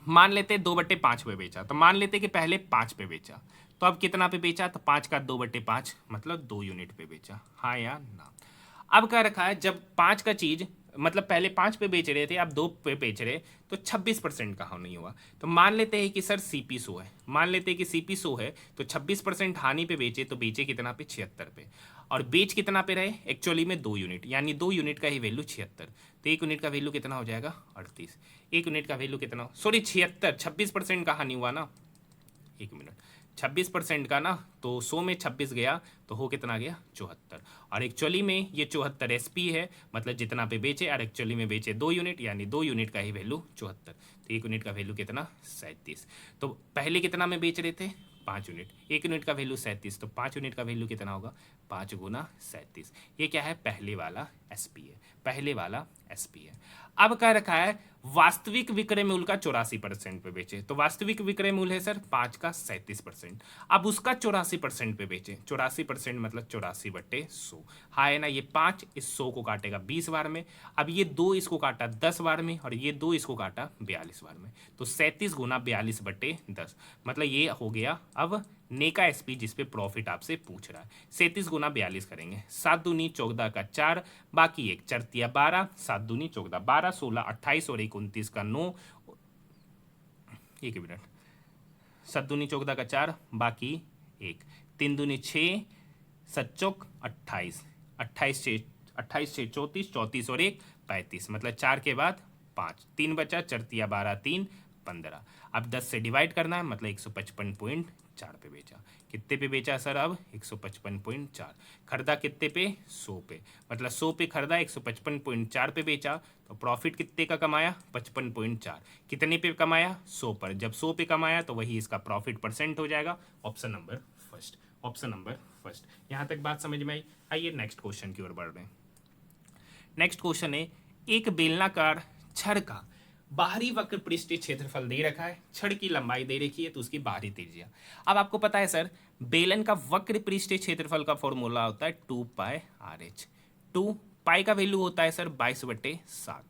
मान लेते 2/5 पे बेचा, तो मान लेते कि पहले 5 पे बेचा, तो अब कितना पे बेचा, तो 5 का 2/5 मतलब 2 यूनिट पे बेचा, हाँ या ना। अब क्या रखा है, जब 5 का चीज मतलब पहले 5 पे बेच रहे थे, अब 2 पे बेच रहे, तो 26% का हानि हुआ। तो मान लेते हैं कि सर सीपी 100 है, मान लेते हैं कि सीपी 100 है, तो 26% हानि पे बेचे, तो बेचे कितना पे, 76 पे, और बेच कितना पे रहे, एक्चुअली में 2 यूनिट, यानी 2 यूनिट का ही वैल्यू 76, तो 1 यूनिट का वैल्यू कितना हो जाएगा, 38। 1 यूनिट का वैल्यू कितना, सॉरी 76, 26% का हानि हुआ ना, 1 मिनट, 26% का ना, तो 100 में 26 गया तो हो कितना गया, 74, और एक्चुअली में ये 74 एसपी है, मतलब जितना पे बेचे, और एक्चुअली में बेचे 2 यूनिट, यानी 2 यूनिट का ही वैल्यू 74, तो 1 यूनिट का वैल्यू कितना, 37। तो पहले कितना में बेच रहे थे, 5 यूनिट, 1 यूनिट का वैल्यू 37, तो 5 यूनिट का वैल्यू कितना होगा, 5 गुना 37। ये क्या है, पहले वाला एसपी है, पहले वाला एसपी है। अब क्या रखा है, वास्तविक विक्रय मूल्य का 84% पे बेचे, तो वास्तविक विक्रय मूल्य है सर 5 का 37%, अब उसका 84% पे बेचे, 84% मतलब 84/100, हाँ है ना। ये 5 इस 100 को काटेगा 20 बार में, अब ये 2 इसको काटा 10 बार में, और ये 2 इसको काटा 42 बार में, तो 37 गुना 42/10, मतलब ये हो गया अब नेका एसपी जिस पे प्रॉफिट आपसे पूछ रहा है। 37 गुना 42 करेंगे, 7 दूनी 14 का 4, बाकी 1 चरतिया 12, 7 दूनी 14, 12 16 28 और 1 29 का 9, 1 मिनट, 7 दूनी 14 का 4, बाकी 1, 3 दूनी 6, 7 चौक 28, 28 6 34, 34 और 1 35, मतलब 4 के बाद 5, 3 बचा, चरतिया 12 3 15। अब 10 से डिवाइड करना है, मतलब 155.4 पे बेचा, कितने पे बेचा सर, अब 155.4, खरीदा कितने पे, 100 पे, मतलब 100 पे खरीदा, 155.4 पे बेचा, तो प्रॉफिट कितने का कमाया, 55.4, कितने पे कमाया, 100 पर, जब 100 पे कमाया तो वही इसका प्रॉफिट परसेंट हो जाएगा, option number first, option number first. यहाँ तक बात समझ में आई। आइए नेक्स्ट क्वेश्चन की ओर बढ़ रहे हैं। नेक्स्ट क्वेश्चन है, एक बेलनाकार छड़ का बाहरी वक्र पृष्ठीय क्षेत्रफल दे रखा है, छड़ की लंबाई दे रखी है, तो उसकी बाहरी त्रिज्या। अब आपको पता है सर, बेलन का वक्र पृष्ठीय क्षेत्रफल का फॉर्मूला होता है 2πr/h। 2 पाई का वैल्यू होता है सर 22/7,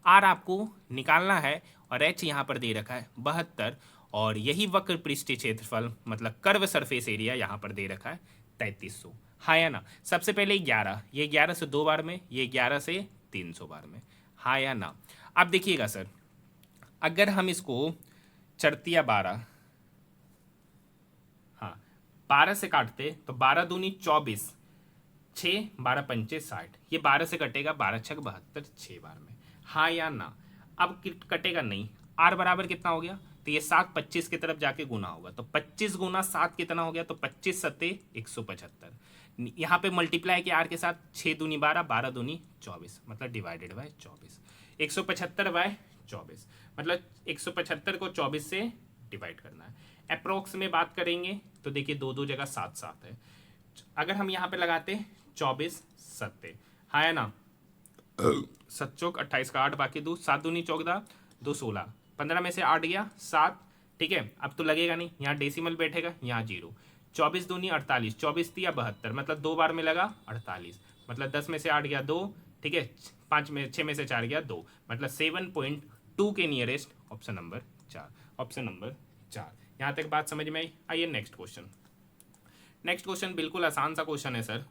आर आपको निकालना है, और एच यहाँ पर दे रखा है 72, और यही वक्र पृष्ठीय क्षेत्रफल मतलब कर्व सरफेस एरिया यहाँ पर दे रखा है 3300, हाँ या ना। सबसे पहले 11, ये 11 से 2 बार में, ये 11 से 300 बार में, हाँ या ना। अब देखिएगा सर, अगर हम इसको चरतिया 12, हाँ 12 से काटते, तो 12 दूनी 24, 6 12 पंचे 60, ये 12 से कटेगा, 12 छक 72, 6 बार में, हाँ या ना। अब कटेगा नहीं, आर बराबर कितना हो गया, तो ये 7 25 की तरफ जाके गुना होगा, तो 25 गुना 7 कितना हो गया, तो 25 सत्ते 175, यहाँ पे मल्टीप्लाई किया आर के साथ, 6 दूनी 12, 12 दूनी 24, मतलब डिवाइडेड बाय 24, 175/24, मतलब 175 को 24 से डिवाइड करना है। अप्रोक्स में बात करेंगे तो देखिए 2 जगह 7 7 है, अगर हम यहाँ पे लगाते 24 सत्ते, हाँ है ना, 7 चौक 28 का 8, बाकी 2, 7 दूनी 14, 2 16, 15 में से 8 गया 7, ठीक है। अब तो लगेगा नहीं, यहाँ डेसिमल बैठेगा, यहाँ 0, 24 दूनी 48, 24 दिया 72, मतलब 2 बार में लगा 48, मतलब 10 में से 8 गया 2, ठीक है, 6 में से 4 गया 2, मतलब 7.2 के nearest, option number 4, option number 4। यहाँ तक बात समझ में आई। आइए नेक्स्ट क्वेश्चन। नेक्स्ट क्वेश्चन बिल्कुल आसान सा क्वेश्चन है सर।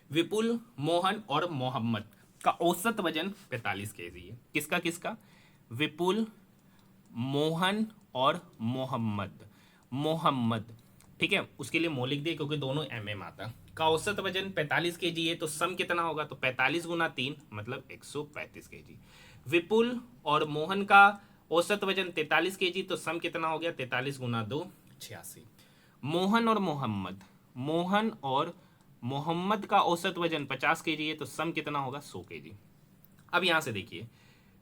विपुल, मोहन और मोहम्मद का औसत वजन 45 केजी है। किसका किसका? विपुल, मोहन और मोहम्मद। मोहम्मद, ठीक है, उसके लिए मौलिक दे क्योंकि दोनों एमएम आता का औसत वजन 45 केजी है, तो सम कितना होगा? तो 45 गुना 3 मतलब 135 केजी। विपुल और मोहन का औसत वजन 43 केजी, तो सम कितना हो गया? 43 गुना 2 86। मोहन और मोहम्मद, मोहन और मोहम्मद का औसत वजन 50 केजी है, तो सम कितना होगा? 100 केजी। अब यहां से देखिए,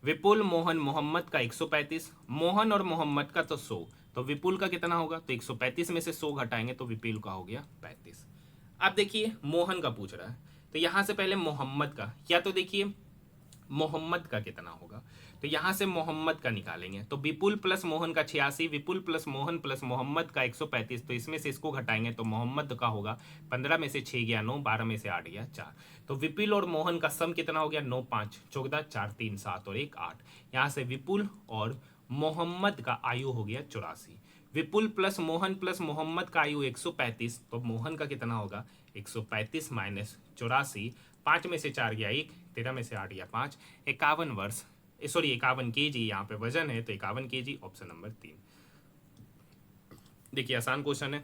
विपुल, मोहन, मोहम्मद का 135, मोहन और मोहम्मद का तो 100, तो विपुल का कितना होगा? तो 135 में से 100 घटाएंगे तो विपुल का हो गया 35। अब देखिए मोहन का पूछ रहा है, तो यहां से पहले मोहम्मद का, या तो देखिए मोहम्मद का कितना होगा, तो यहां से मोहम्मद का निकालेंगे, तो विपुल प्लस मोहन का 86, विपुल प्लस मोहन प्लस मोहम्मद का 135, तो इसमें से इसको घटाएंगे तो मोहम्मद का होगा 15 में से 6 गया 9, 12 में से 8 गया 4, तो विपुल और मोहन का सम कितना हो गया? 9 5 14 4 3 7 और 1 8। यहां से विपुल और मोहम्मद का आयु हो गया 84। विपुल प्लस मोहम्मद का आयु 135, तो मोहन का कितना होगा? 135 माइनस 84, 5 में से 4 गया 1, 13 में से 8 गया 5, 51 वर्ष, सॉरी 51 केजी यहाँ पे वजन है, तो 51 केजी, ऑप्शन नंबर 3। देखिए आसान क्वेश्चन है।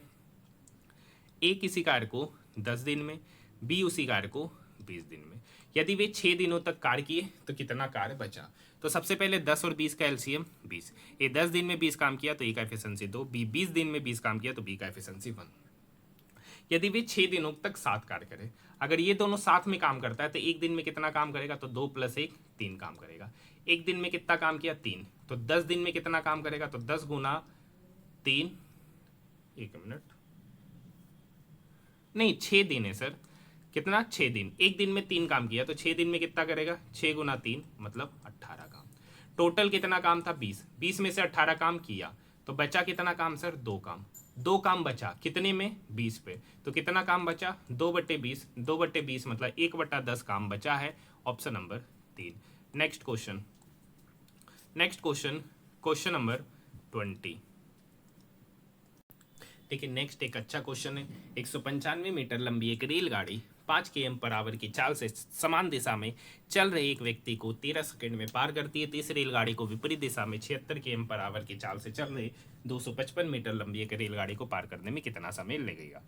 ए किसी कार्य को 10 दिन में, बी उसी कार्य को 20 दिन में, यदि वे 6 दिनों तक कार्य किए तो कितना कार्य बचा? तो सबसे पहले 10 और 20 का एलसीएम 20। ए 10 दिन में 20 काम किया तो ए का एफिशिएंसी 2, बी 20 दिन में 20 काम किया तो बी का एफिशिएंसी 1। यदि वे 6 दिनों तक 7 कार्य करें, अगर ये दोनों साथ में काम करता है तो एक दिन में कितना काम करेगा? तो 2 + 1 3 काम करेगा। एक दिन में कितना काम किया? 3, तो 10 दिन में कितना काम करेगा? तो 10 गुना 3, 1 मिनट, नहीं 6 दिन है सर, कितना? 6 दिन। एक दिन में 3 काम किया तो 6 दिन में कितना करेगा? 6 गुना 3 मतलब 18 काम। टोटल कितना काम था? 20। 20 में से 18 काम किया तो बचा कितना काम सर? 2 काम। 2 काम बचा कितने में? 20 पे, तो कितना काम बचा? 2/20, 2/20 मतलब 1/10 काम बचा है, option number 3। Next question, question number 20। देखिए नेक्स्ट एक अच्छा क्वेश्चन है। 195 मीटर लंबी एक रेलगाड़ी 5 km/h की चाल से समान दिशा में चल रहे एक व्यक्ति को 13 सेकंड में पार करती है। तो इस रेलगाड़ी को विपरीत दिशा में 76 km/h की चाल से चल रहे 255 मीटर लंबी एक रेलगाड़ी को पार करने में कितना समय लगेगा?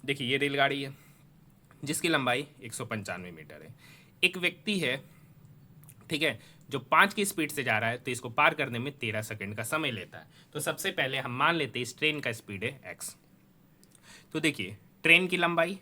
देखिए ये रेलगाड़ी है जिसकी लंबाई 195 मीटर है। एक व्यक्ति है, ठीक है, जो 5 की स्पीड से जा रहा है, तो इसको पार करने में 13 सेकंड का समय लेता है। तो सबसे पहले हम मान लेते हैं इस ट्रेन का स्पीड है x। तो देखिए ट्रेन की लंबाई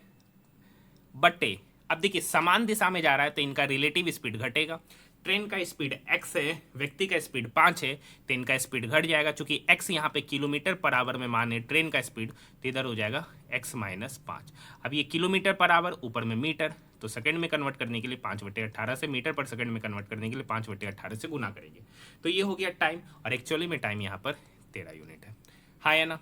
बट्टे, अब देखिए समान दिशा में जा रहा है तो इनका रिलेटिव स्पीड घटेगा। ट्रेन का स्पीड x है, व्यक्ति का स्पीड 5 है, तो इनका स्पीड घट जाएगा। चूंकि x यहाँ पे km/h में माने ट्रेन का स्पीड, तो इधर हो जाएगा x - 5। अब ये km/h ऊपर में मीटर, तो सेकंड में कन्वर्ट करने के लिए 5/18 से, मीटर पर सेकंड में कन्वर्ट करने के लिए 5/18 से गुना करेंगे। तो ये हो गया टाइम, और एक्चुअली में टाइम यहाँ पर 13 यूनिट है। हाँ या ना?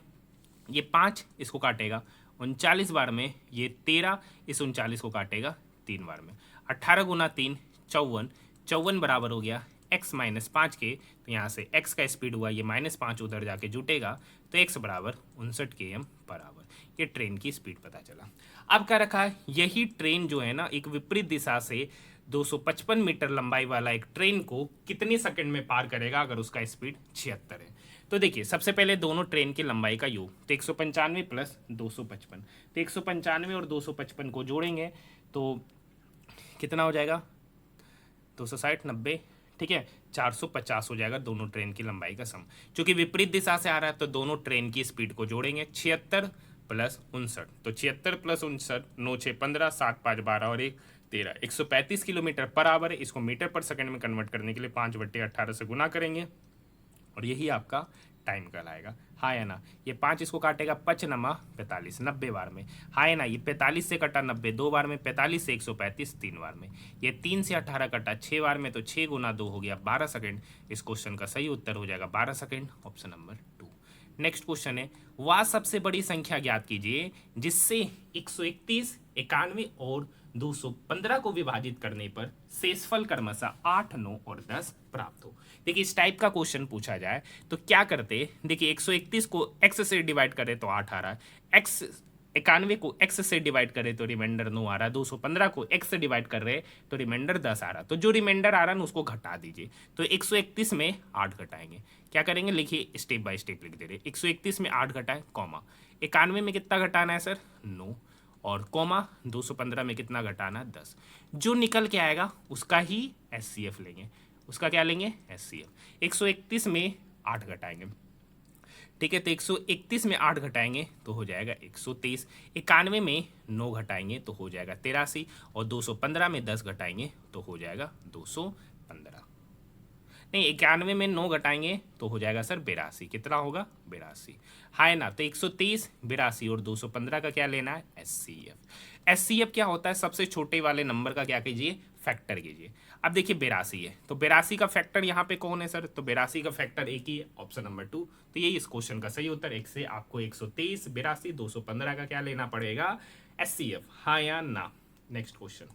ये 5 इसको काटेगा 39 बार में, ये 13 इस 39 को काटेगा 3 बार में। 18 गुना 3 54, 54 बराबर हो गया x - 5 के, तो यहाँ से x का स्पीड हुआ ये -5 उधर जाके जुटेगा, तो x बराबर 59 km/h। ये ट्रेन की स्पीड पता चला। अब क्या रखा है, यही ट्रेन जो है ना एक विपरीत दिशा से 255 मीटर लंबाई वाला एक ट्रेन को कितने सेकंड में पार करेगा अगर उसका स्पीड 76 है। तो देखिए सबसे पहले दोनों ट्रेन की लंबाई का योग, तो 195 प्लस 255, तो 195 और 255 को जोड़ेंगे तो कितना हो जाएगा? 260 90, ठीक है, 450 हो जाएगा दोनों ट्रेन की लंबाई का सम। क्योंकि विपरीत दिशा से आ रहा है तो दोनों ट्रेन की स्पीड को जोड़ेंगे, 76 प्लस 59, तो 76 प्लस 59, 9 6 15, 7 5 12 और 1 13, 135 km/h है। इसको मीटर पर सेकंड में कन्वर्ट करने के लिए 5/18 से गुना करेंगे और यही आपका टाइम कहलाएगा। हाँ या ना? ये 5 इसको काटेगा 5 नमा 45, 90 बार में। हाँ या ना? ये 45 से कटा 90 2 बार में, 45 से 135 3 बार में। ये 3 से 18 कटा 6 बार में, तो 6 गुना 2 हो गया 12 सेकंड। इस क्वेश्चन का सही उत्तर हो जाएगा 12 second, option number 2। Next question है, वह सबसे बड़ी संख्या ज्ञात कीजिए जिससे 131, 91 और 215 को विभाजित करने पर शेषफल क्रमशः 8, 9 और 10 प्राप्त हो। देखिए इस टाइप का क्वेश्चन पूछा जाए तो क्या करते, देखिए 131 को x से डिवाइड करें तो 8 आ रहा है, x 91 को x से डिवाइड करें तो रिमाइंडर 9 आ रहा है, 215 को x से डिवाइड कर रहे हैं तो रिमाइंडर 10 आ रहा है। तो जो रिमाइंडर आ रहा है ना उसको घटा दीजिए। तो 131 में 8 घटाएंगे, क्या करेंगे लिखिए, स्टेप बाय स्टेप लिख दे रहे। 131 में 8 घटाए कॉमा, 91 में कितना घटाना है सर 9, और कॉमा 215 में कितना घटाना है 10। जो निकल के आएगा उसका ही SCF लेंगे, उसका क्या लेंगे SCF। 131 में 8 घटाएंगे, ठीक है, तो 131 में 8 घटाएंगे तो हो जाएगा 123। 91 में 9 घटाएंगे तो हो जाएगा 83, और 215 में 10 घटाएंगे तो हो जाएगा 215। नहीं, 91 में 9 घटाएंगे तो हो जाएगा सर 82। कितना होगा 82, है ना। तो 123, 82 और 215 का क्या लेना है SCF। SCF क्या होता है, सबसे छोटे वाले नंबर का क्या कीजिए, फैक्टर कीजिए। अब देखिए 82 है तो 82 का फैक्टर यहाँ पे कौन है सर, तो 82 का फैक्टर एक ही है, ऑप्शन नंबर 2। तो यही इस क्वेश्चन का सही उत्तर। एक से आपको 123, 82, 215 का क्या लेना पड़ेगा SCF, हाँ या ना। नेक्स्ट क्वेश्चन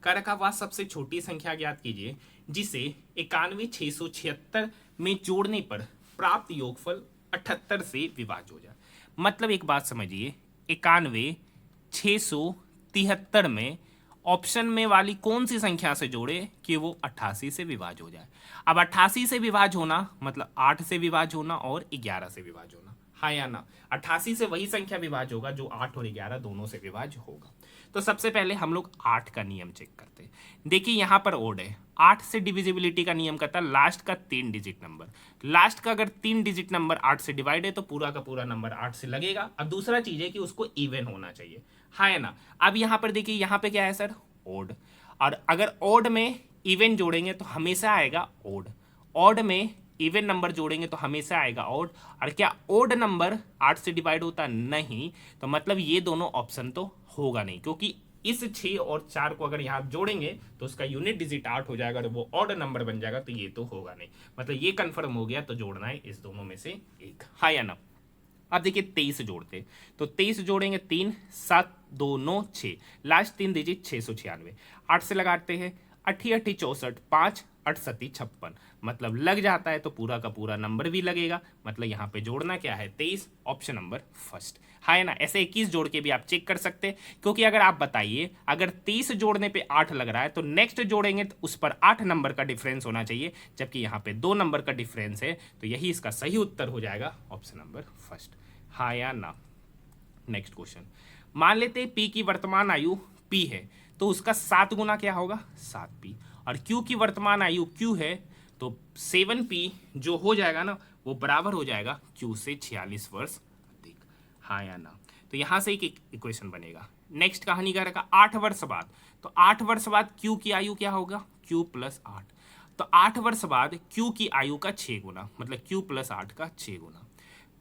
का रखा हुआ सबसे छोटी संख्या ज्ञात कीजिए जिसे 91,676 में जोड़ने पर प्राप्त योगफल 78 से विभाज्य हो जाए। मतलब एक बात समझिए, 91,673 में ऑप्शन में वाली कौन सी संख्या से जोड़े कि वो 88 से विभाज्य हो जाए। अब 88 से विभाज्य होना मतलब 8 से विभाज्य होना और 11 से विभाज्य होना, हाँ या ना। 88 से वही संख्या विभाज्य होगा जो 8 और 11 दोनों से विभाज्य होगा। तो सबसे पहले हम लोग 8 का नियम चेक करते हैं। देखिए यहाँ पर ओड है, 8 से डिविजिबिलिटी का नियम कहता है लास्ट का 3 डिजिट नंबर, लास्ट का अगर 3 डिजिट नंबर 8 से डिवाइड है तो पूरा का पूरा नंबर 8 से लगेगा। अब दूसरा चीज है कि उसको इवन होना चाहिए, हाँ है ना। अब यहाँ पर देखिए यहाँ पे क्या है सर ओड, और अगर ओड में इवन जोड़ेंगे तो हमेशा आएगा ओड, ऑड में इवन नंबर जोड़ेंगे तो हमेशा आएगा ओड। और क्या ओड नंबर 8 से डिवाइड होता नहीं, तो मतलब ये दोनों ऑप्शन तो होगा नहीं, क्योंकि इस 6 और 4 को अगर यहाँ जोड़ेंगे तो उसका यूनिट डिजिट 8 हो जाएगा और वो ऑड नंबर बन जाएगा, तो ये तो होगा नहीं। मतलब ये कंफर्म हो गया, तो जोड़ना है इस दोनों में से एक, हाँ या ना। अब देखिए 23 जोड़ते, तो 23 जोड़ेंगे 3, 7, 2, 9, 6, लास्ट 3 डिजिट 696। 8 से लगाते हैं 88, 64, 5, 68, 56, मतलब लग जाता है तो पूरा का पूरा नंबर भी लगेगा। मतलब यहाँ पे जोड़ना क्या है 23, ऑप्शन नंबर फर्स्ट, है ना। ऐसे 21 जोड़ के भी आप चेक कर सकते हैं, क्योंकि अगर आप बताइए अगर 30 जोड़ने पे 8 लग रहा है तो नेक्स्ट जोड़ेंगे तो उस पर 8 नंबर का डिफरेंस होना चाहिए, जबकि यहाँ पे 2 नंबर का डिफरेंस है। तो यही इसका सही उत्तर हो जाएगा ऑप्शन नंबर फर्स्ट, हाँ या ना। नेक्स्ट क्वेश्चन, मान लेते हैं P की वर्तमान आयु P है तो उसका 7 गुना क्या होगा 7P, और Q की वर्तमान आयु Q है तो 7P जो हो जाएगा ना वो बराबर हो जाएगा Q से 46 वर्ष अधिक, हाँ या ना। तो यहाँ से एक इक्वेशन बनेगा। नेक्स्ट कहानी का रखा 8 वर्ष बाद, तो 8 वर्ष बाद Q की आयु क्या होगा Q प्लस 8, तो 8 वर्ष बाद Q की आयु का 6 गुना, मतलब Q प्लस 8 का 6 गुना।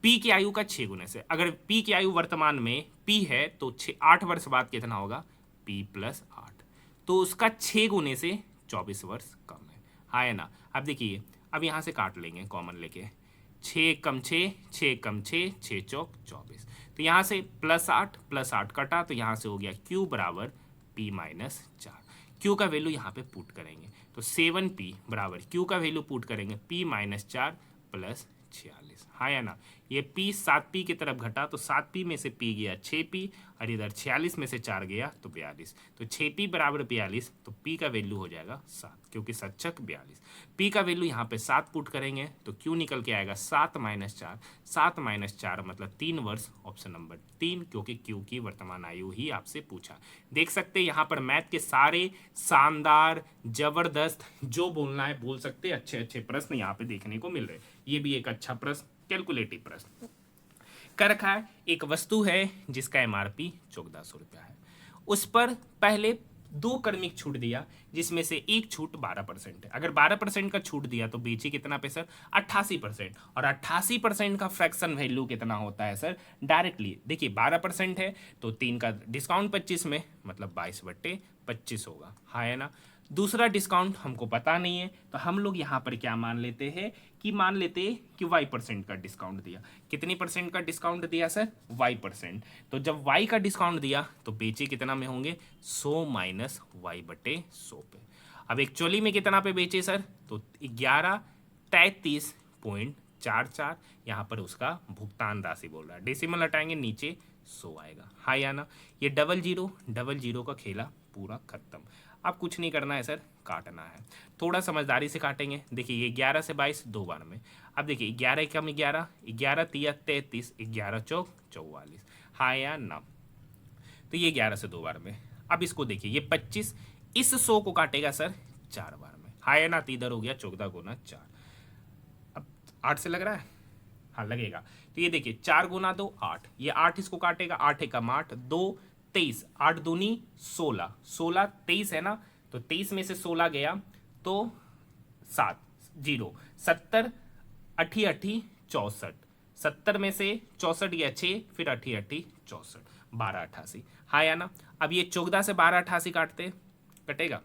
P की आयु का 6 गुने से, अगर P की आयु वर्तमान में P है तो 8 वर्ष बाद कितना होगा P प्लस 8, तो उसका 6 गुने से 24 वर्ष कम है, हाँ है ना। अब देखिए अब यहाँ से काट लेंगे कॉमन लेके, 6 कम 6, 6 कम 6, 6 चौक 24, तो यहाँ से प्लस 8 कटा तो यहाँ से हो गया Q बराबर P माइनस 4। Q का वैल्यू यहाँ पे पुट करेंगे तो 7P बराबर Q का वैल्यू पुट करेंगे P माइनस 4 प्लस 46, हाँ या ना। ये P 7P की तरफ घटा तो 7P में से P गया 6P, और इधर 46 में से 4 गया तो 42, तो 6P बराबर 42, तो P का वैल्यू हो जाएगा 7, क्योंकि 7 छक 42। P का वैल्यू यहाँ पे 7 पुट करेंगे तो Q निकल के आएगा 7 माइनस 4, 7 माइनस 4 मतलब 3 वर्ष, ऑप्शन नंबर 3, क्योंकि Q की वर्तमान आयु ही आपसे पूछा। देख सकते हैं यहाँ पर मैथ के सारे शानदार जबरदस्त जो बोलना है बोल सकते, अच्छे अच्छे प्रश्न यहाँ पे देखने को मिल रहे। ये भी एक अच्छा प्रश्न, कैलकुलेटिव प्रश्न कर रखा है। एक वस्तु है जिसका MRP 1400 रुपया है, उस पर पहले 2 क्रमिक छूट दिया जिसमें से एक छूट 12% है। अगर 12% का छूट दिया तो बेची कितना पे सर 88%, और 88% का फ्रैक्शन वैल्यू कितना होता है सर डायरेक्टली देखिए 12% है तो 3 का डिस्काउंट 25 में मतलब 22/25 होगा, हाँ है ना। दूसरा डिस्काउंट हमको पता नहीं है तो हम लोग यहाँ पर क्या मान लेते हैं कि y% का डिस्काउंट दिया। कितनी परसेंट का डिस्काउंट दिया सर y%, तो जब y का डिस्काउंट दिया तो बेचे कितना में होंगे 100 माइनस y/100 पे। अब एक्चुअली में कितना पे बेचे सर तो 1133.44, यहाँ पर उसका भुगतान राशि बोल रहा है। डेसिमल हटाएंगे नीचे 100 आएगा। हाँ या ना? ये डबल जीरो का खेला पूरा खत्म। अब कुछ नहीं करना है सर, काटना है। थोड़ा समझदारी से काटेंगे। देखिए ये 11 से 22 दो बार में। अब देखिए 11 कम 11, 11 तिया 33, 11 चौक 44। हाँ या ना? तो ये 11 से दो बार में। अब इसको देखिए ये 25 इस 100 को काटेगा सर 4 बार में। हाँ या ना? तो इधर हो गया 14 गुना 4। अब 8 से लग रहा है? हाँ लगेगा। तो ये देखिए 4 गुना 2 8, ये 8 इसको काटेगा, 8 एकम 8, 2 23, 8 दूनी 16, 16 23 है ना? तो 23 में से 16 गया तो 7 0 70, अठी अठी 64, 70 में से 64 गया 6, फिर अठी अठी 64, 1288। हाँ या ना? अब ये 14 से 1288 काटते, कटेगा?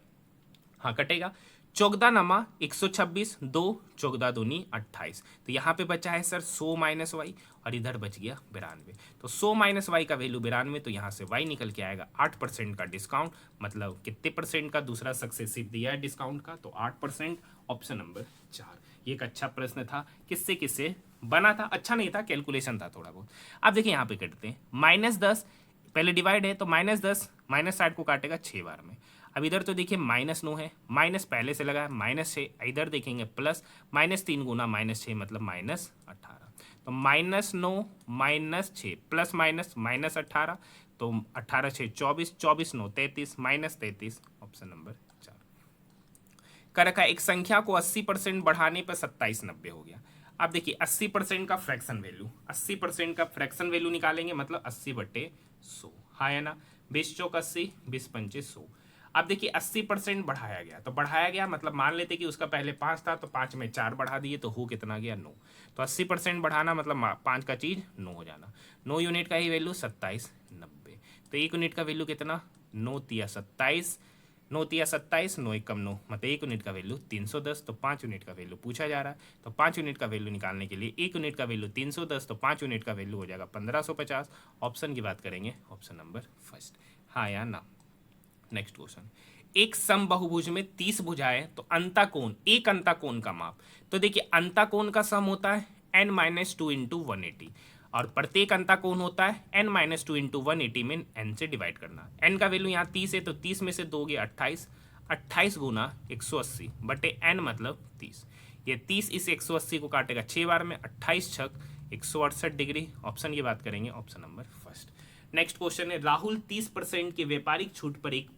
हाँ कटेगा। 14 नमा 126, 2 14 दूनी 28। तो यहाँ पे बचा है सर 100 माइनस वाई, और इधर बच गया 92। तो 100 माइनस वाई का वैल्यू 92, तो यहाँ से वाई निकल के आएगा 8% का डिस्काउंट। मतलब कितने परसेंट का दूसरा सक्सेसिव दिया है डिस्काउंट का? तो 8%। Option number 4। ये एक अच्छा प्रश्न था। किससे किससे बना था? अच्छा नहीं था, कैलकुलेशन था थोड़ा बहुत। अब देखिए यहाँ पे करते हैं -10, पहले डिवाइड है तो -10 माइनस साइड को काटेगा 6 बार में। अब इधर तो देखिए -9 है, माइनस पहले से लगा है -6, इधर देखेंगे प्लस, -3 गुना -6 मतलब -18। तो -9 -6 प्लस माइनस -18, तो 18 6 24, 24 9 33, -33। ऑप्शन नंबर 4 कर रखा है। एक संख्या को 80% बढ़ाने पर 2790 हो गया। अब देखिए 80% का फ्रैक्शन वैल्यू, 80% का फ्रैक्शन वैल्यू निकालेंगे, मतलब 80/100। हाँ है ना? 20 चौक 80, 20 पंचे 100। अब देखिए 80% बढ़ाया गया, तो बढ़ाया गया मतलब मान लेते कि उसका पहले 5 था, तो 5 में 4 बढ़ा दिए, तो हो कितना गया 9। तो 80% बढ़ाना मतलब 5 का चीज़ 9 हो जाना। 9 यूनिट का ही वैल्यू 2790। तो 1 यूनिट का वैल्यू कितना? 9 तिया 27, 9 तिया 27, 9 एकम 9, मतलब 1 यूनिट का वैल्यू 310। तो 5 यूनिट का वैल्यू पूछा जा रहा है, तो 5 यूनिट का वैल्यू निकालने के लिए 1 यूनिट का वैल्यू 310, तो 5 यूनिट का वैल्यू हो जाएगा 1550। ऑप्शन की बात करेंगे, ऑप्शन नंबर फर्स्ट। हाँ या ना? Next question. एक समबाहुभुज में 30 भुजाएं, तो अंतःकोण, एक अंतःकोण का माप। तो देखिए अंतःकोण का सम होता है n-2 इंटू 180, और प्रत्येक अंतःकोण होता है n-2 इंटू 180 में n से डिवाइड करना। n का वैल्यू यहाँ 30 है, तो 30 में से 2 गया 28, 28 गुना 180 बटे n मतलब 30। ये 30 इस 180 को काटेगा 6 बार में, 28 छक 168 डिग्री। ऑप्शन की बात करेंगे, option number first. Next question है, राहुल 30% की व्यापारिक छूट पर एक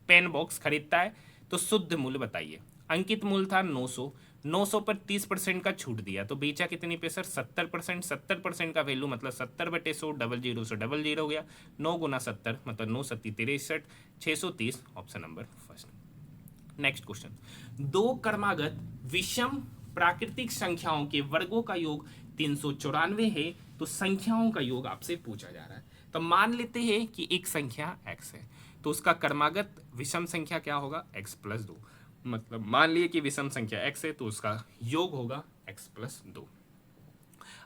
पेन बॉक्स खरीदता है, तो शुद्ध मूल्य बताइए। अंकित मूल्य था 900, 900 पर 30% का छूट दिया, तो बेचा कितनी पे सर? 70%। 70% का वैल्यू मतलब 70/100, डबल जीरो से डबल जीरो हो गया, 9 गुना 70 मतलब 9 Satti 63, 630। Option number first. Next question, दो क्रमागत विषम प्राकृतिक संख्याओं के वर्गों का योग 394 है, तो संख्याओं का योग आपसे पूछा जा रहा है। तो मान लेते हैं कि एक संख्या x है, तो उसका क्रमागत विषम संख्या क्या होगा? x plus 2। मतलब मान लिए कि विषम संख्या x है, तो उसका योग होगा x प्लस 2।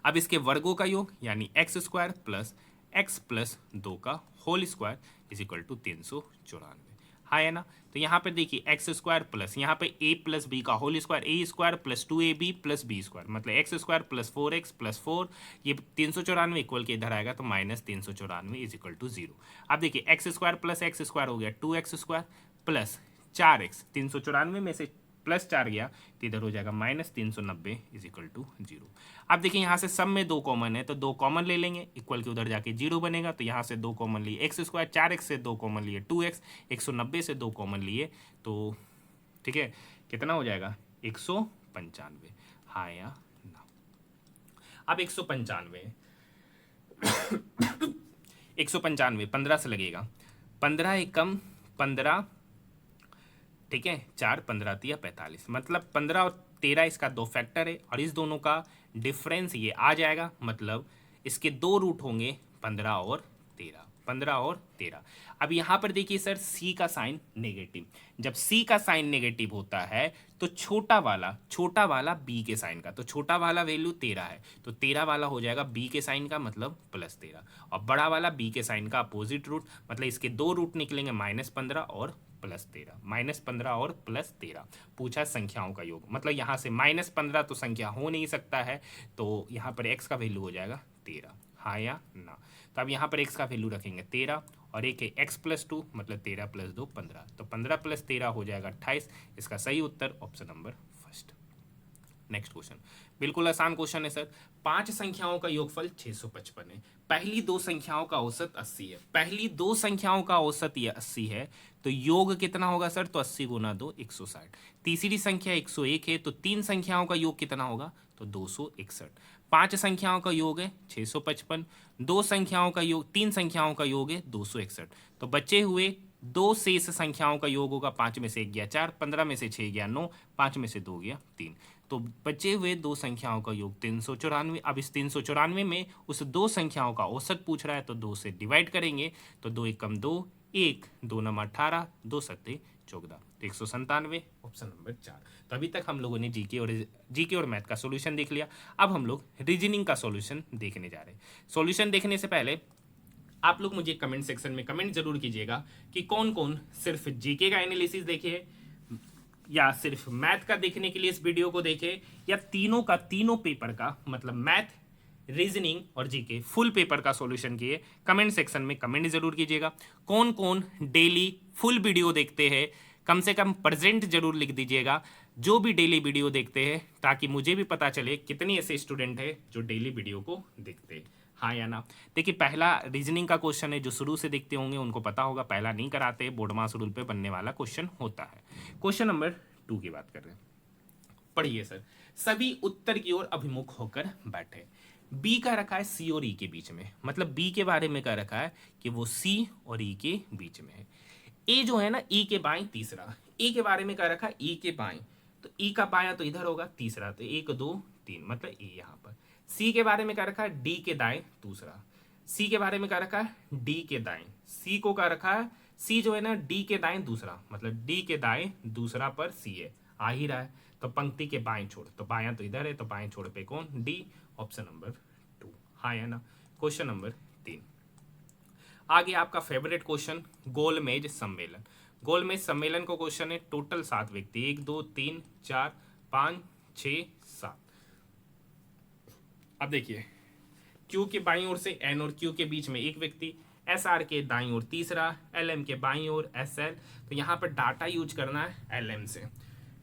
अब इसके वर्गों का योग यानी x² प्लस x प्लस 2 का whole square is equal to 394। हाँ है ना? तो यहाँ पे देखिए x² प्लस यहाँ पे a प्लस बी का whole square, a² plus 2ab plus b² मतलब x² प्लस 4x प्लस 4, ये 394 इक्वल के इधर आएगा, तो -394 इज इक्वल टू 0। अब देखिए x² प्लस x² हो गया 2x² प्लस 4x, 394 में से प्लस 4 गया, तो इधर हो जाएगा -390 इज इक्वल टू 0। अब देखिए यहाँ से सब में 2 कॉमन है, तो 2 कॉमन ले लेंगे, इक्वल के उधर जाके 0 बनेगा, तो यहाँ से 2 कॉमन लिए x², 4x से 2 कॉमन लिए 2x, 190 से 2 कॉमन लिए, तो ठीक है कितना हो जाएगा? 195। हाँ या ना? अब 195 195 15 से लगेगा, 15 एकम 15, ठीक है 4 15 तिया 45, मतलब 15 और 13 इसका 2 फैक्टर है, और इस दोनों का डिफरेंस ये आ जाएगा, मतलब इसके 2 रूट होंगे 15 और 13, 15 और 13। अब यहाँ पर देखिए सर c का साइन नेगेटिव, जब c का साइन नेगेटिव होता है तो छोटा वाला b के साइन का, तो छोटा वाला वैल्यू 13 है, तो 13 वाला हो जाएगा b के साइन का मतलब +13, और बड़ा वाला b के साइन का अपोजिट रूट, मतलब इसके 2 रूट निकलेंगे -15 और +13, -15 और +13। पूछा संख्याओं का योग, मतलब यहाँ से -15 तो संख्या हो नहीं सकता है, तो यहाँ पर x का वैल्यू हो जाएगा 13। हाँ या ना। तो अब यहाँ पर x का वैल्यू रखेंगे 13 और एक है x+2 मतलब 13 + 2 15, तो 15 + 13 हो जाएगा 28। इसका सही उत्तर option number first. Next question बिल्कुल आसान क्वेश्चन है सर। 5 संख्याओं का योगफल 655 है। पहली दो संख्याओं का औसत 80 है। पहली दो संख्याओं का औसत ये 80 है, तो योग कितना होगा सर? तो 80 × 2 160। तीसरी संख्या 101 है, तो तीन संख्याओं का योग कितना होगा? तो 261। 5 संख्याओं का योग है 655, दो संख्याओं का योग, तीन संख्याओं का योग है 261। तो बचे हुए दो शेष संख्याओं का योग होगा 5 में से 1 गया 4, 15 में से 6 गया 9, 5 में से 2 गया 3। तो बचे हुए दो संख्याओं का योग 394। अब इस 394 में उस दो संख्याओं का औसत पूछ रहा है, तो 2 से डिवाइड करेंगे, तो 2 एकम 2, 1 2 9 18, 2 7 14, तो 197 ऑप्शन नंबर 4। तो अभी तक हम लोगों ने जीके और मैथ का सॉल्यूशन देख लिया। अब हम लोग रीजनिंग का सॉल्यूशन देखने जा रहे हैं। सॉल्यूशन देखने से पहले आप लोग मुझे कमेंट सेक्शन में कमेंट जरूर कीजिएगा कि कौन कौन सिर्फ जीके का एनालिसिस देखे या सिर्फ मैथ का देखने के लिए इस वीडियो को देखे, या तीनों का तीनों पेपर का मतलब मैथ, रीजनिंग और जीके फुल पेपर का सॉल्यूशन किए। कमेंट सेक्शन में कमेंट जरूर कीजिएगा। कौन कौन डेली फुल वीडियो देखते हैं, कम से कम प्रेजेंट जरूर लिख दीजिएगा जो भी डेली वीडियो देखते हैं, ताकि मुझे भी पता चले कितने ऐसे स्टूडेंट हैं जो डेली वीडियो को देखते हैं, हाँ या ना। देखिए पहला रीजनिंग का क्वेश्चन है, जो शुरू से देखते होंगे उनको पता होगा, पहला नहीं कराते, बोर्ड मास रूल पे बनने वाला क्वेश्चन होता है। क्वेश्चन नंबर 2 की बात कर रहे हैं, पढ़िए सर। सभी उत्तर की ओर अभिमुख होकर बैठे। बी का रखा है सी और ई के बीच में, मतलब बी के बारे में कह रखा है कि वो सी और ई के बीच में है। ए जो है ना ई के बाएं तीसरा, ए के बारे में कह रखा है ई के बाएं, तो ई का बायां तो इधर होगा तीसरा, तो 1 2 3 मतलब ए यहाँ पर। सी के बारे में कह रखा है डी के दाएं दूसरा, सी के बारे में कह रखा है डी के दाएं, सी को कह रखा है सी जो है ना डी के दाएं दूसरा, मतलब डी के दाएं दूसरा पर सी है, आ ही रहा है। तो पंक्ति के बाएं छोड़, तो बायां तो इधर है, तो बाएं छोड़ पे कौन? डी, ऑप्शन नंबर 2, हाँ है ना। क्वेश्चन नंबर 3 आगे आपका फेवरेट क्वेश्चन, गोलमेज सम्मेलन। गोलमेज सम्मेलन को क्वेश्चन है, टोटल 7 व्यक्ति, 1 2 3 4 5 6 7। अब देखिए क्यू के बाईं ओर से एन और क्यू के बीच में एक व्यक्ति, एस आर के दाईं ओर तीसरा, एल एम के बाईं ओर एस एल, तो यहाँ पर डाटा यूज करना है एल एम से,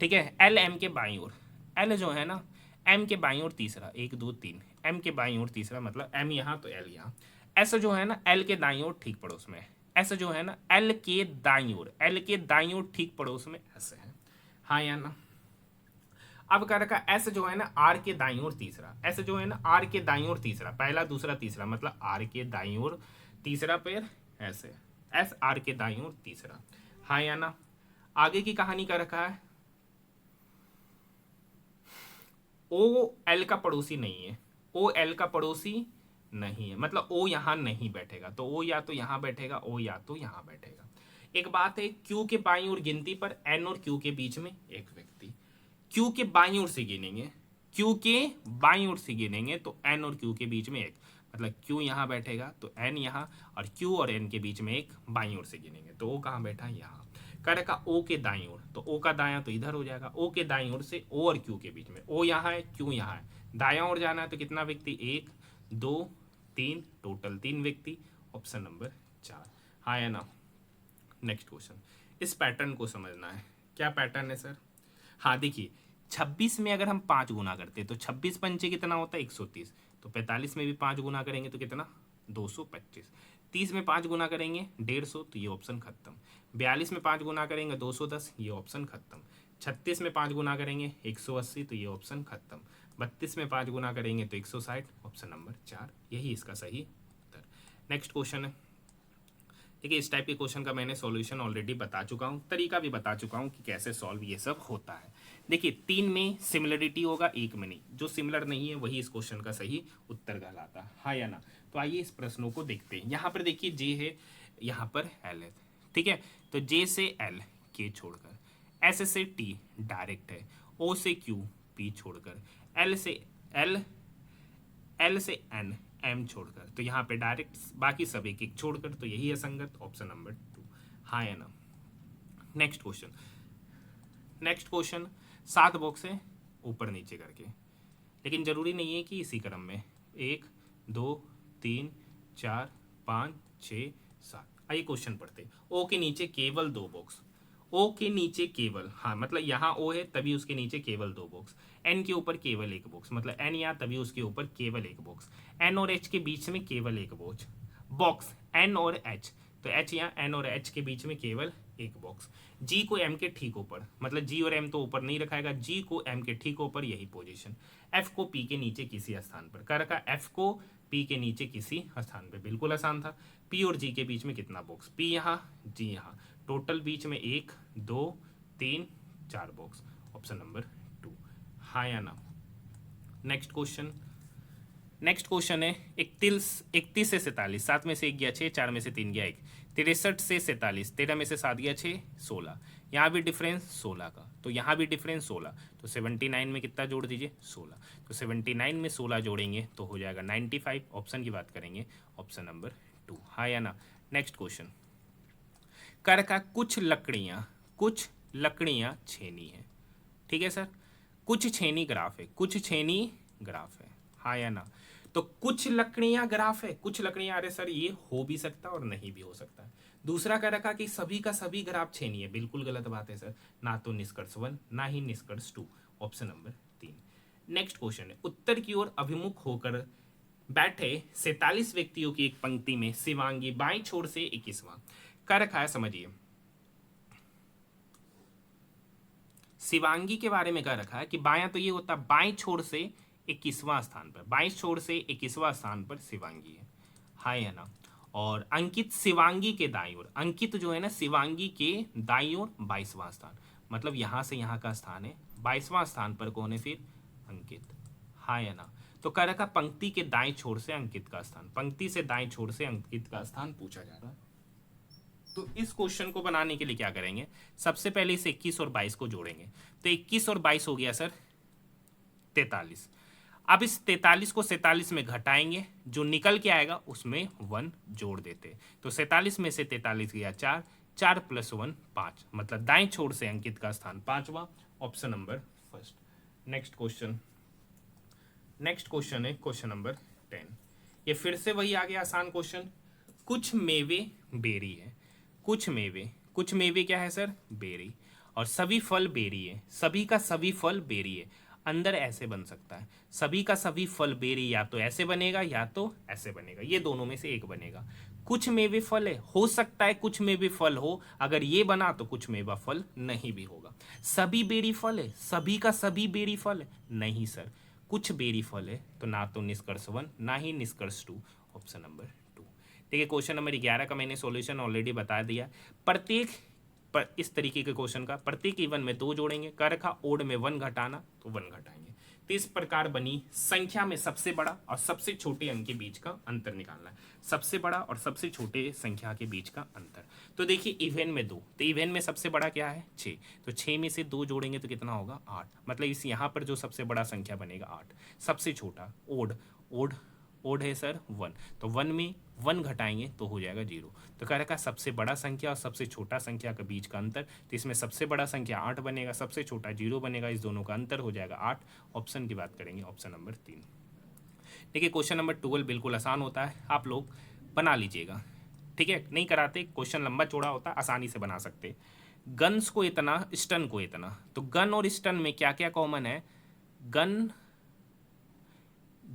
ठीक है। एल एम के बाईं ओर, एल जो है ना एम के बाईं ओर तीसरा, 1 2 3, एम के बाईं ओर तीसरा मतलब एम यहाँ तो एल यहाँ। एस जो है ना एल के दाईं ओर ठीक पड़ोस में, एस जो है ना एल के दाईं ओर, एल के दाईं ओर ठीक पड़ोस में एस है, हाँ या ना। अब कह रखा एस जो है ना आर के दाईं ओर तीसरा, एस जो है ना आर के दाईं ओर तीसरा, पहला दूसरा तीसरा मतलब आर के दाईं ओर तीसरा पैर एस है, एस आर के दाईं ओर तीसरा, हाँ या ना। आगे की कहानी का रखा है ओ एल का पड़ोसी नहीं है, ओ एल का पड़ोसी नहीं है, मतलब ओ यहां नहीं बैठेगा, तो ओ या तो यहां बैठेगा, ओ या तो यहां बैठेगा। एक बात है क्यू के बाईं ओर गिनती पर एन और क्यू के बीच में एक व्यक्ति, क्यू के बाईं ओर से गिनेंगे, क्यू के बाईं ओर से गिनेंगे तो एन और क्यू के बीच में एक, मतलब क्यू यहां बैठेगा तो एन यहां, और क्यू और एन के बीच में एक बाईं ओर से गिनेंगे, तो ओ कहां बैठा? यहां। कह रखा ओ के दाईं ओर, तो ओ का दायां तो इधर हो जाएगा, ओ के दाईं ओर से ओ और क्यू के बीच में, ओ यहाँ है क्यू यहाँ है, दायां ओर जाना है तो कितना व्यक्ति? 1 2 3, टोटल 3 व्यक्ति, ऑप्शन नंबर 4, हाँ या ना। नेक्स्ट क्वेश्चन, इस पैटर्न को समझना है, क्या पैटर्न है सर? हाँ देखिए 26 में अगर हम 5 गुना करते हैं तो 26 पंचे कितना होता है? 130, तो 45 में भी 5 गुना करेंगे तो कितना? 225। 30 में 5 गुना करेंगे 150, तो ये ऑप्शन खत्म। 42 में 5 गुना करेंगे 210, ये ऑप्शन खत्म। 36 में 5 गुना करेंगे 180, तो ये ऑप्शन खत्म। 32 में 5 गुना करेंगे तो 160, ऑप्शन नंबर 4, यही इसका सही उत्तर। नेक्स्ट क्वेश्चन है, देखिए इस टाइप के क्वेश्चन का मैंने सॉल्यूशन ऑलरेडी बता चुका हूँ, तरीका भी बता चुका हूँ कि कैसे सॉल्व ये सब होता है। देखिए 3 में सिमिलरिटी होगा, 1 में नहीं, जो सिमिलर नहीं है वही इस क्वेश्चन का सही उत्तर कहलाता है, हाँ या ना। तो आइए इस प्रश्नों को देखते हैं। यहाँ पर देखिए जे है, यहाँ पर एल है, ठीक है। तो जे से एल के छोड़कर, एस से टी डायरेक्ट है, ओ से क्यू पी छोड़कर, एल से एल, एल से एन एम छोड़कर, तो यहाँ पे डायरेक्ट बाकी सब एक एक छोड़कर, तो यही है संगत, ऑप्शन नंबर 2, हाँ या ना। Next question, next question 7 box है ऊपर नीचे करके, लेकिन जरूरी नहीं है कि इसी क्रम में, 1 2 3 4 5 6 7। आइए क्वेश्चन पढ़ते हैं। ओ के नीचे केवल 2 बॉक्स, ओ के नीचे केवल, हाँ मतलब यहाँ ओ है तभी उसके नीचे केवल 2 बॉक्स, एन के ऊपर केवल 1 बॉक्स, मतलब एन यहाँ तभी उसके ऊपर केवल 1 बॉक्स, एन और एच के बीच में केवल 1 बॉक्स, एन और एच, तो एच यहाँ एन और एच के बीच में केवल 1 बॉक्स, जी को एम के ठीक ऊपर, मतलब जी और एम तो ऊपर नहीं रखाएगा, जी को एम के ठीक ऊपर यही पोजीशन, एफ को पी के नीचे किसी स्थान पर कर रखा, एफ को पी के नीचे किसी स्थान पर, बिल्कुल आसान था। पी और जी के बीच में कितना बॉक्स, पी यहाँ जी यहाँ, टोटल बीच में 1 2 3 4 बॉक्स, ऑप्शन नंबर 2, हाँ या ना। नेक्स्ट क्वेश्चन है 31 से 47, 7 में से 1 गया 6, 4 में से 3 गया 1, 63 से 47, 13 में से 7 गया 6, 16, यहाँ भी डिफरेंस 16 का, तो यहाँ भी डिफरेंस 16, तो 79 में कितना जोड़ दीजिए 16, तो 79 में 16 जोड़ेंगे तो हो जाएगा 95, ऑप्शन की बात करेंगे ऑप्शन नंबर 2, हाँ या ना। नेक्स्ट क्वेश्चन, कर का कुछ लकड़ियाँ छेनी है, ठीक है सर, कुछ छेनी ग्राफ है, कुछ छेनी ग्राफ है, हाँ या ना। तो कुछ लकड़ियां ग्राफ है, कुछ लकड़ियां, अरे सर ये हो भी सकता है और नहीं भी हो सकता है। दूसरा कह रखा कि सभी का सभी ग्राफ छेनी है, बिल्कुल गलत बात है सर, ना तो निष्कर्ष 1 ना ही निष्कर्ष 2, ऑप्शन नंबर 3। नेक्स्ट क्वेश्चन है, उत्तर की ओर अभिमुख होकर बैठे 47 व्यक्तियों की एक पंक्ति में शिवांगी बाईं छोर से 21वां कर रखा है, समझिए शिवांगी के बारे में कह रखा है कि बायां तो ये होता है बाईं छोर से 21वां स्थान पर, 22 छोर से 21वां स्थान पर शिवांगी है, हाँ या ना। और अंकित शिवांगी के दाईं ओर, अंकित जो है ना शिवांगी के दाईं ओर 22वां स्थान, मतलब यहां से यहां का स्थान है, 22वां स्थान पर कौन है फिर अंकित, हाँ या ना। तो कह रखा पंक्ति के दाएं छोर से अंकित का स्थान, पंक्ति से दाएं छोर से अंकित का स्थान पूछा जा रहा है। तो इस क्वेश्चन को बनाने के लिए क्या करेंगे, सबसे पहले इस 21 और 22 को जोड़ेंगे, तो 21 और 22 हो गया सर 43। अब इस 43 को 47 में घटाएंगे, जो निकल के आएगा उसमें 1 जोड़ देते, तो 47 में से 43 गया 4, 4 + 1 5, मतलब दाएं छोर से अंकित का स्थान 5वां, option number first. Next question है क्वेश्चन नंबर 10, ये फिर से वही आ गया आसान क्वेश्चन, कुछ मेवे बेरी है, कुछ मेवे क्या है सर बेरी, और सभी फल बेरी है, सभी का सभी फल बेरी है, अंदर ऐसे बन सकता है, सभी का सभी फल बेरी या तो ऐसे बनेगा या तो ऐसे बनेगा, ये दोनों में से एक बनेगा। कुछ मेवे फल है, हो सकता है कुछ मेवे फल हो, अगर ये बना तो कुछ मेवा फल नहीं भी होगा। सभी बेरी फल है, सभी का सभी बेरी फल है, नहीं सर, कुछ बेरी फल है, तो ना तो निष्कर्ष 1 ना ही निष्कर्ष 2, ऑप्शन नंबर 2। देखिए क्वेश्चन नंबर 11 का मैंने सॉल्यूशन ऑलरेडी बता दिया। प्रत्येक इस तरीके के क्वेश्चन का प्रत्येक इवन में 2 जोड़ेंगे, कर रखा ओड में 1 घटाना तो 1 घटाएंगे, तो इस प्रकार बनी संख्या में सबसे बड़ा और सबसे छोटे अंक के बीच का अंतर निकालना है, सबसे बड़ा और सबसे छोटे संख्या के बीच का अंतर। तो देखिए इवन में 2, तो इवन में सबसे बड़ा क्या है 6, तो 6 में से 2 जोड़ेंगे तो कितना होगा 8, मतलब इस यहाँ पर जो सबसे बड़ा संख्या बनेगा 8, सबसे छोटा ओड है सर 1, तो 1 में 1 घटाएंगे तो हो जाएगा 0। तो कह रखा सबसे बड़ा संख्या और सबसे छोटा संख्या के बीच का अंतर, तो इसमें सबसे बड़ा संख्या 8 बनेगा, सबसे छोटा 0 बनेगा, इस दोनों का अंतर हो जाएगा 8, ऑप्शन की बात करेंगे ऑप्शन नंबर 3। देखिए क्वेश्चन नंबर 12 बिल्कुल आसान होता है, आप लोग बना लीजिएगा, ठीक है, नहीं कराते क्वेश्चन लंबा चौड़ा होता है, आसानी से बना सकते। गन्स को इतना स्टन को इतना, तो गन और स्टन में क्या क्या कॉमन है, गन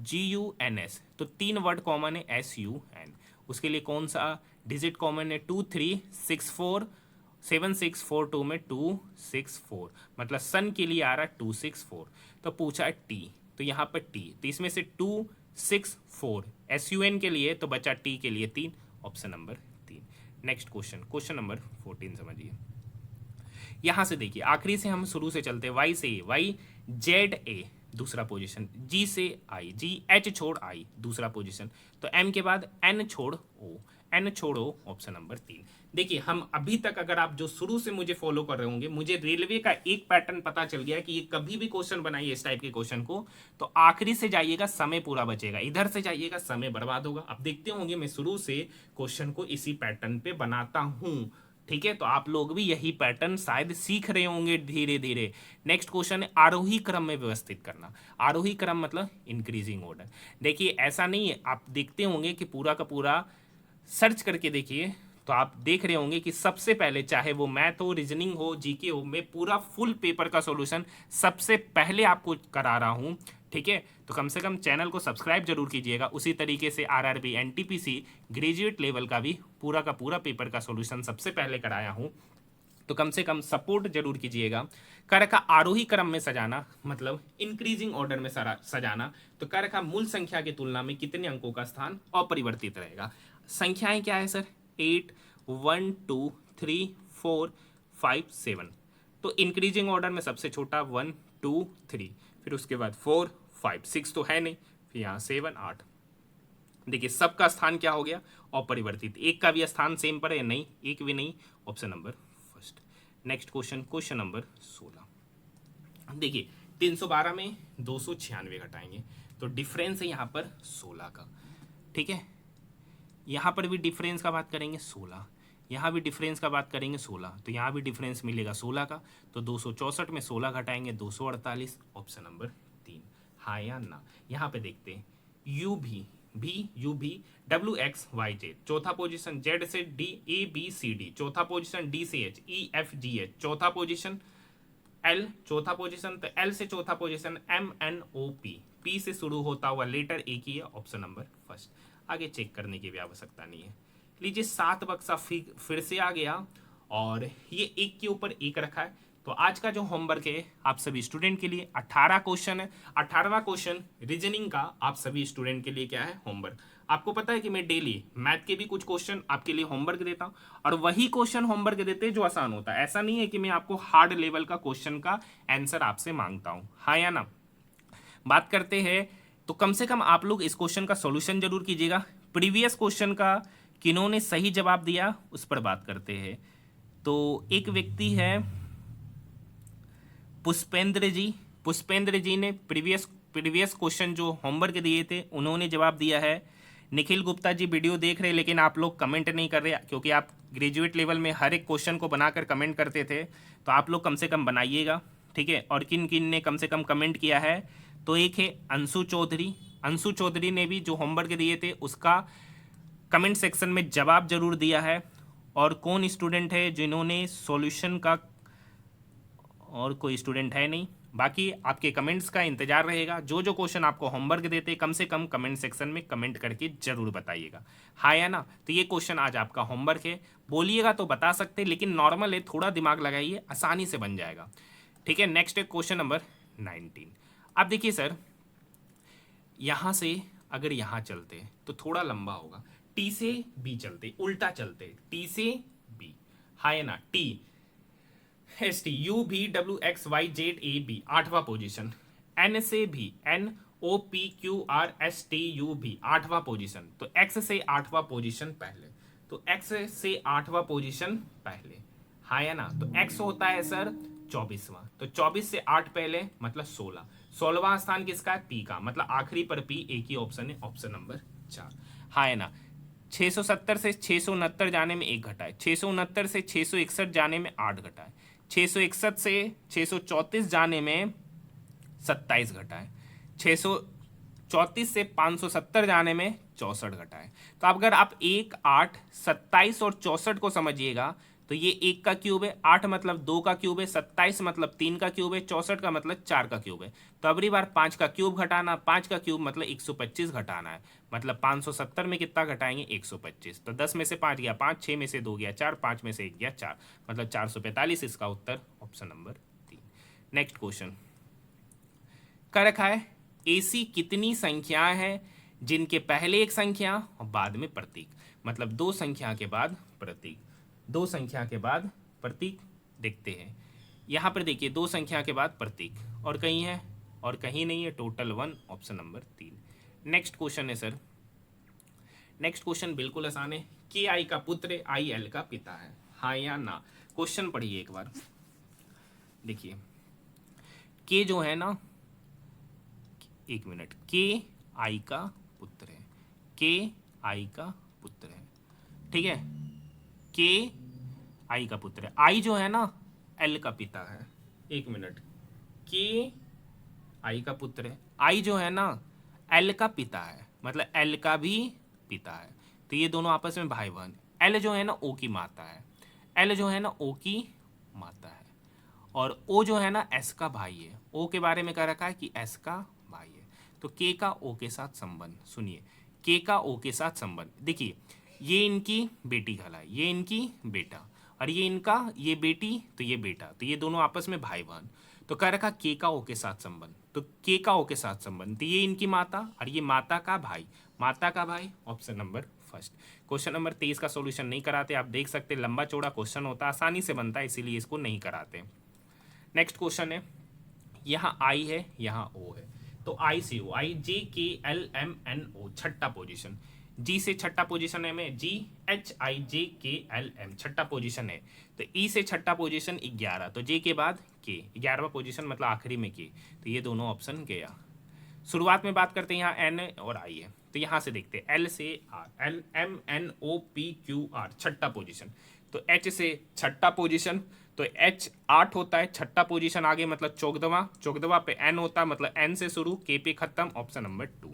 GUNS, तो 3 वर्ड कॉमन है SUN, उसके लिए कौन सा डिजिट कॉमन है 2364 7642 में 264, मतलब सन के लिए आ रहा है 264, तो पूछा है टी, तो यहाँ पर टी, तो इसमें से 264 SUN के लिए, तो बचा टी के लिए 3, option number 3। Next question number 14 समझिए, यहाँ से देखिए आखिरी से हम शुरू से चलते हैं, Y से Y ZA दूसरा पोजीशन, G से I GH छोड़ I दूसरा पोजीशन, तो M के बाद N छोड़ O ऑप्शन नंबर 3। देखिए हम अभी तक अगर आप जो शुरू से मुझे फॉलो कर रहे होंगे, मुझे रेलवे का एक पैटर्न पता चल गया कि ये कभी भी क्वेश्चन बनाइए इस टाइप के क्वेश्चन को, तो आखिरी से जाइएगा समय पूरा बचेगा, इधर से जाइएगा समय बर्बाद होगा। अब देखते होंगे मैं शुरू से क्वेश्चन को इसी पैटर्न पे बनाता हूं, ठीक है, तो आप लोग भी यही पैटर्न शायद सीख रहे होंगे धीरे धीरे। नेक्स्ट क्वेश्चन है आरोही क्रम में व्यवस्थित करना। आरोही क्रम मतलब इंक्रीजिंग ऑर्डर। देखिए ऐसा नहीं है, आप देखते होंगे कि पूरा का पूरा सर्च करके देखिए तो आप देख रहे होंगे कि सबसे पहले चाहे वो मैथ हो, रीजनिंग हो, जीके हो, मैं पूरा फुल पेपर का सॉल्यूशन सबसे पहले आपको करा रहा हूं। ठीक है, तो कम से कम चैनल को सब्सक्राइब जरूर कीजिएगा। उसी तरीके से आरआरबी एनटीपीसी ग्रेजुएट लेवल का भी पूरा का पूरा पेपर का सॉल्यूशन सबसे पहले कराया हूं, तो कम से कम सपोर्ट जरूर कीजिएगा। कर का आरोही क्रम में सजाना मतलब इंक्रीजिंग ऑर्डर में सजाना। तो कर का मूल संख्या की तुलना में कितने अंकों का स्थान अपरिवर्तित रहेगा। संख्याएं क्या है सर, 8, 1, 2, 3, 4, 5, 7। तो इंक्रीजिंग ऑर्डर में सबसे छोटा 1, 2, 3, फिर उसके बाद 4, 5, 6 तो है नहीं, फिर यहाँ 7, 8। देखिए सबका स्थान क्या हो गया, अपरिवर्तित। एक का भी स्थान सेम पर है नहीं, एक भी नहीं, option number first. Next question, question number 16। देखिए 312 में 296 घटाएंगे तो डिफरेंस है यहाँ पर 16 का। ठीक है, यहाँ पर भी डिफरेंस का बात करेंगे 16, यहाँ भी डिफरेंस का बात करेंगे 16, तो यहाँ भी डिफरेंस मिलेगा 16 का। तो 264 में 16 घटाएंगे 248, ऑप्शन नंबर 3। हाँ या ना। यहाँ पे देखते हैं यू भी डब्ल्यू एक्स वाई जेड, चौथा पोजीशन जेड से D A B C D, चौथा पोजीशन डी से H E F G H, चौथा पोजीशन एल, चौथा पोजीशन, तो एल से चौथा position M N O P, P से शुरू होता हुआ लेटर एक ही है, ऑप्शन नंबर फर्स्ट। आगे चेक करने की भी आवश्यकता नहीं है। लीजिए 7 बक्सा फिर से आ गया और ये एक के ऊपर एक रखा है। तो आज का जो होमवर्क है आप सभी स्टूडेंट के लिए 18 क्वेश्चन है। 18वां क्वेश्चन रीजनिंग का आप सभी स्टूडेंट के लिए क्या है, होमवर्क। आपको पता है कि मैं डेली मैथ के भी कुछ क्वेश्चन आपके लिए होमवर्क देता हूं और वही क्वेश्चन होमवर्क देते हैं जो आसान होता है। ऐसा नहीं है कि मैं आपको हार्ड लेवल का क्वेश्चन का आंसर आपसे मांगता हूं। हाँ या ना। बात करते हैं तो कम से कम आप लोग इस क्वेश्चन का सॉल्यूशन जरूर कीजिएगा। प्रीवियस क्वेश्चन का किन्होंने सही जवाब दिया उस पर बात करते हैं। तो एक व्यक्ति है पुष्पेंद्र जी ने प्रीवियस क्वेश्चन जो होमवर्क दिए थे उन्होंने जवाब दिया है। निखिल गुप्ता जी वीडियो देख रहे लेकिन आप लोग कमेंट नहीं कर रहे, क्योंकि आप ग्रेजुएट लेवल में हर एक क्वेश्चन को बनाकर कमेंट करते थे, तो आप लोग कम से कम बनाइएगा। ठीक है, और किन किन ने कम से कम कमेंट किया है, तो एक है अंशु चौधरी ने भी जो होमवर्क दिए थे उसका कमेंट सेक्शन में जवाब जरूर दिया है। और कौन स्टूडेंट है जिन्होंने सॉल्यूशन का, और कोई स्टूडेंट है नहीं। बाकी आपके कमेंट्स का इंतजार रहेगा। जो जो क्वेश्चन आपको होमवर्क देते कम से कम कमेंट सेक्शन में कमेंट करके जरूर बताइएगा। हाँ या ना। तो ये क्वेश्चन आज आपका होमवर्क है, बोलिएगा तो बता सकते, लेकिन नॉर्मल है, थोड़ा दिमाग लगाइए, आसानी से बन जाएगा। ठीक है, नेक्स्ट है क्वेश्चन नंबर 19। अब देखिए सर, यहाँ से अगर यहाँ चलते तो थोड़ा लंबा होगा, टी से बी चलते, उल्टा चलते, टी से बी। हाँ या ना। टी एस टी यू भी W X Y Z A B, 8वां पोजीशन। एन से भी N O P Q R S T U V, 8वां पोजीशन। तो एक्स से 8वां पोजीशन पहले, तो एक्स से 8वां पोजीशन पहले। हाँ या ना। तो एक्स होता है सर 24वां, तो 24 से 8 पहले मतलब 16। 16वां स्थान किसका है, पी का, मतलब आखिरी पर पी, एक ही ऑप्शन है, ऑप्शन नंबर 4। हाँ या ना। 670 से 669 जाने में 1 घटा है, 669 से 661 जाने में 8 घटा है, 661 से 634 जाने में 27 घटा है, 634 से 570 जाने में 64 घटा है। तो अब अगर आप 1, 8, 27 और 64 को समझिएगा तो ये 1 का क्यूब है, 8 मतलब 2 का क्यूब है, 27 मतलब 3 का क्यूब है, 64 का मतलब 4 का क्यूब है। तो अगली बार 5 का क्यूब घटाना, 5 का क्यूब मतलब 125 घटाना है, मतलब 570 में कितना घटाएंगे, 125। तो 10 में से 5 गया 5, 6 में से 2 गया 4, 5 में से 1 गया 4, मतलब 445। इसका उत्तर ऑप्शन नंबर 3। नेक्स्ट क्वेश्चन कर रखा है, ऐसी कितनी संख्याएं हैं जिनके पहले एक संख्या और बाद में प्रतीक, मतलब 2 संख्या के बाद प्रतीक, 2 संख्या के बाद प्रतीक। देखते हैं यहाँ पर, देखिए 2 संख्या के बाद प्रतीक, और कहीं है और कहीं नहीं है, total 1, option number 3। Next question है सर, नेक्स्ट क्वेश्चन बिल्कुल आसान है। के आई का पुत्र आई एल का पिता है, हाँ या ना। क्वेश्चन पढ़िए एक बार, देखिए के जो है ना, एक मिनट, के आई का पुत्र है, के आई का पुत्र है। ठीक है, के आई का पुत्र है। आई जो है ना एल का पिता है। एक मिनट, के आई का पुत्र है, आई जो है ना एल का पिता है, मतलब एल का भी पिता है, तो ये दोनों आपस में भाई बहन। एल जो है ना ओ की माता है, एल जो है ना ओ की माता है, और ओ जो है ना एस का भाई है। ओ के बारे में कह रखा है कि एस का भाई है। तो के का ओ के साथ संबंध, सुनिए, के का ओ के साथ संबंध, देखिए ये इनकी बेटी कहलाए, ये इनकी बेटा, और ये इनका, ये बेटी तो ये बेटा, तो ये दोनों आपस में भाई बहन। तो कह रखा के का ओ के साथ संबंध, तो के का ओ के साथ संबंध, तो ये इनकी माता और ये माता का भाई, माता का भाई, option number first. Question number 23 का सॉल्यूशन नहीं कराते, आप देख सकते लंबा चौड़ा क्वेश्चन होता है, आसानी से बनता है, इसीलिए इसको नहीं कराते। नेक्स्ट क्वेश्चन है, यहाँ आई है यहाँ ओ है, तो आई से ओ, आई जे के एल एम एन ओ छठा पोजीशन, जी से छठा पोजीशन है में जी एच आई जे के एल एम छठा पोजीशन है, तो ई से छठा पोजीशन 11, तो जे के बाद के 11वां पोजीशन मतलब आखिरी में के, तो ये दोनों ऑप्शन गया। शुरुआत में बात करते हैं यहाँ एन और आई है, तो यहाँ से देखते हैं एल से R, L M N O P Q R छठा पोजीशन, तो एच से छठा पोजीशन, तो एच 8 होता है, छठा पोजीशन आगे मतलब 14वां, 14वां पे एन होता है मतलब एन से शुरू, के पे खत्म, ऑप्शन नंबर 2,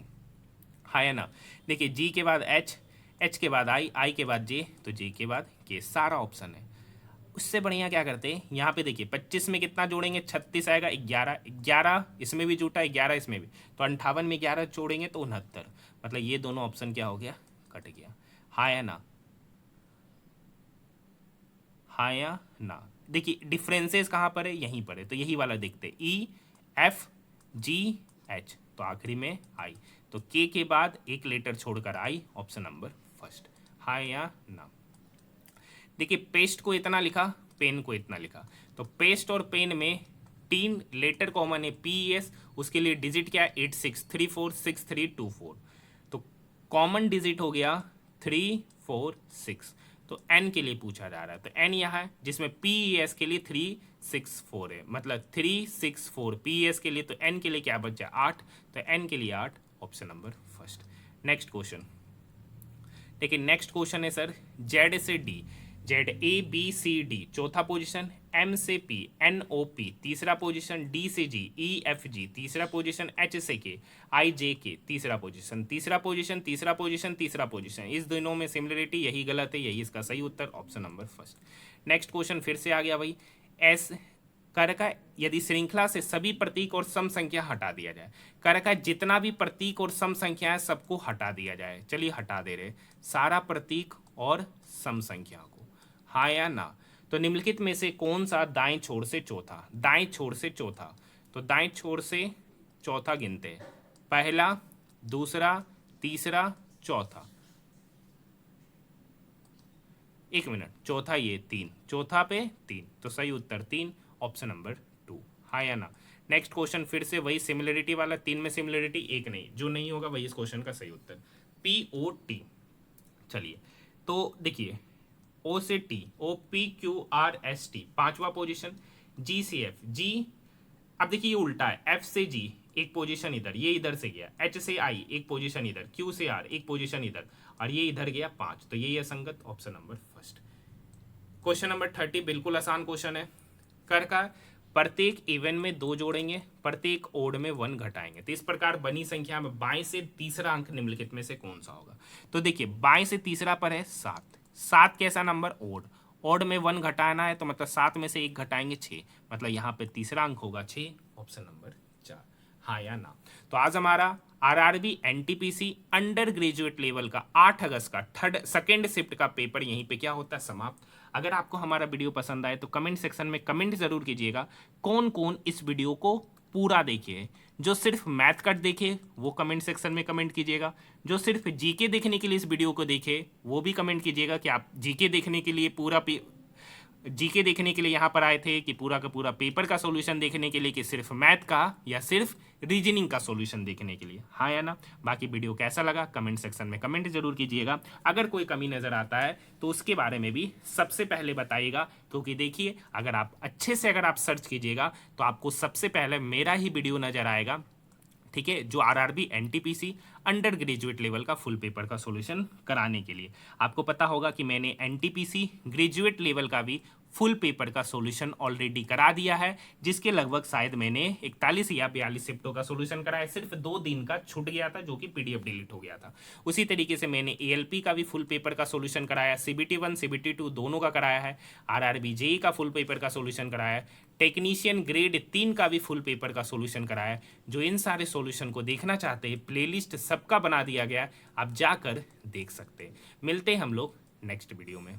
हाँ है ना। देखिए जी के बाद एच, एच के बाद आई के बाद जे, तो जे के बाद के, सारा ऑप्शन है। उससे बढ़िया क्या करते हैं, यहाँ पे देखिए 25 में कितना जोड़ेंगे, 36 आएगा, 11 11 इसमें भी जुटा, 11 इसमें भी, तो 58 में 11 जोड़ेंगे तो 69, मतलब ये दोनों ऑप्शन क्या हो गया, कट गया, हाँ या ना, हाँ या ना। देखिए डिफरेंसेस कहाँ पर है, यहीं पर है, तो यही वाला देखते, ई एफ जी एच, तो आखिरी में आई, तो के बाद एक लेटर छोड़कर आई, ऑप्शन नंबर फर्स्ट, हाँ या ना। देखिए पेस्ट को इतना लिखा, पेन को इतना लिखा, तो पेस्ट और पेन में 3 लेटर कॉमन है, पी एस, उसके लिए डिजिट क्या है 86346324, तो कॉमन डिजिट हो गया 346, तो एन के लिए पूछा जा रहा है, तो एन यहाँ है जिसमें पी एस के लिए 364 है, मतलब 364 पी एस के लिए, तो एन के लिए क्या बचा 8, तो एन के लिए 8, option number first. Next question देखिए, नेक्स्ट क्वेश्चन है सर जेड से D, Z A B C D चौथा पोजीशन, एम से पी एन ओ पी तीसरा पोजीशन, डी से जी ई एफ जी तीसरा पोजीशन, एच से के आई जे के तीसरा पोजीशन, तीसरा पोजीशन, तीसरा पोजीशन, तीसरा पोजीशन, इस दोनों में सिमिलरिटी, यही गलत है, यही इसका सही उत्तर, option number first. Next question फिर से आ गया भाई, एस कह रखा है यदि श्रृंखला से सभी प्रतीक और सम संख्या हटा दिया जाए, कह रखा है जितना भी प्रतीक और सम संख्या है सबको हटा दिया जाए, चलिए हटा दे रहे सारा प्रतीक और सम संख्या को, हाँ या ना। तो निम्नलिखित में से कौन सा दाएं छोर से चौथा, दाएं छोर से चौथा, तो दाएं छोर से चौथा गिनते हैं, पहला दूसरा तीसरा चौथा, एक मिनट, चौथा ये 3, चौथा पे 3, तो सही उत्तर 3, ऑप्शन नंबर 2, हाँ या ना। नेक्स्ट क्वेश्चन फिर से वही सिमिलरिटी वाला, 3 में सिमिलरिटी एक नहीं, जो नहीं होगा वही इस क्वेश्चन का सही उत्तर, पी ओ टी। चलिए तो देखिए ओ से T, O P Q R S T पांचवा पोजीशन, जी से एफ जी, अब देखिए ये उल्टा है, एफ से जी एक पोजीशन इधर, ये इधर से गया, एच से आई एक पोजीशन इधर, क्यू से आर एक पोजीशन इधर, और ये इधर गया 5, तो यही है संगत, option number first. Question number 30 बिल्कुल आसान क्वेश्चन है, कर का प्रत्येक इवन में 2 जोड़ेंगे, प्रत्येक ओड में 1 घटाएंगे, तो इस प्रकार बनी संख्या में बाएं से तीसरा अंक निम्नलिखित में से कौन सा होगा। तो देखिए बाएं से तीसरा पर है 7, 7 कैसा नंबर, ओड, ओड में 1 घटाना है, तो मतलब 7 में से 1 घटाएंगे 6, मतलब यहाँ पे तीसरा अंक होगा 6, ऑप्शन नंबर 4, हाँ या ना। तो आज हमारा RRB NTPC under graduate level का 8 अगस्त का सेकेंड शिफ्ट का पेपर यहीं पे क्या होता है, समाप्त। अगर आपको हमारा वीडियो पसंद आए तो कमेंट सेक्शन में कमेंट जरूर कीजिएगा, कौन कौन इस वीडियो को पूरा देखे, जो सिर्फ मैथ कट देखे वो कमेंट सेक्शन में कमेंट कीजिएगा, जो सिर्फ जीके देखने के लिए इस वीडियो को देखे वो भी कमेंट कीजिएगा कि आप जीके देखने के लिए पूरा जीके देखने के लिए यहाँ पर आए थे, कि पूरा का पूरा पेपर का सॉल्यूशन देखने के लिए, कि सिर्फ मैथ का या सिर्फ रीजनिंग का सॉल्यूशन देखने के लिए, हाँ या ना। बाकी वीडियो कैसा लगा कमेंट सेक्शन में कमेंट जरूर कीजिएगा, अगर कोई कमी नज़र आता है तो उसके बारे में भी सबसे पहले बताइएगा, क्योंकि देखिए अगर आप अच्छे से अगर आप सर्च कीजिएगा तो आपको सबसे पहले मेरा ही वीडियो नज़र आएगा, ठीक है, जो RRB NTPC under graduate level का फुल पेपर का सॉल्यूशन कराने के लिए। आपको पता होगा कि मैंने एनटीपीसी ग्रेजुएट लेवल का भी फुल पेपर का सॉल्यूशन ऑलरेडी करा दिया है, जिसके लगभग शायद मैंने 41 या 42 शिफ्टों का सॉल्यूशन कराया, सिर्फ 2 दिन का छूट गया था जो कि पीडीएफ डिलीट हो गया था। उसी तरीके से मैंने एएलपी का भी फुल पेपर का सॉल्यूशन कराया, सीबीटी 1 सीबीटी 2 दोनों का कराया है, आरआरबी जेई का फुल पेपर का सॉल्यूशन कराया है, टेक्नीशियन ग्रेड 3 का भी फुल पेपर का सॉल्यूशन कराया है। जो इन सारे सॉल्यूशन को देखना चाहते हैं, प्लेलिस्ट सबका बना दिया गया है, आप जाकर देख सकते हैं। मिलते हैं हम लोग नेक्स्ट वीडियो में।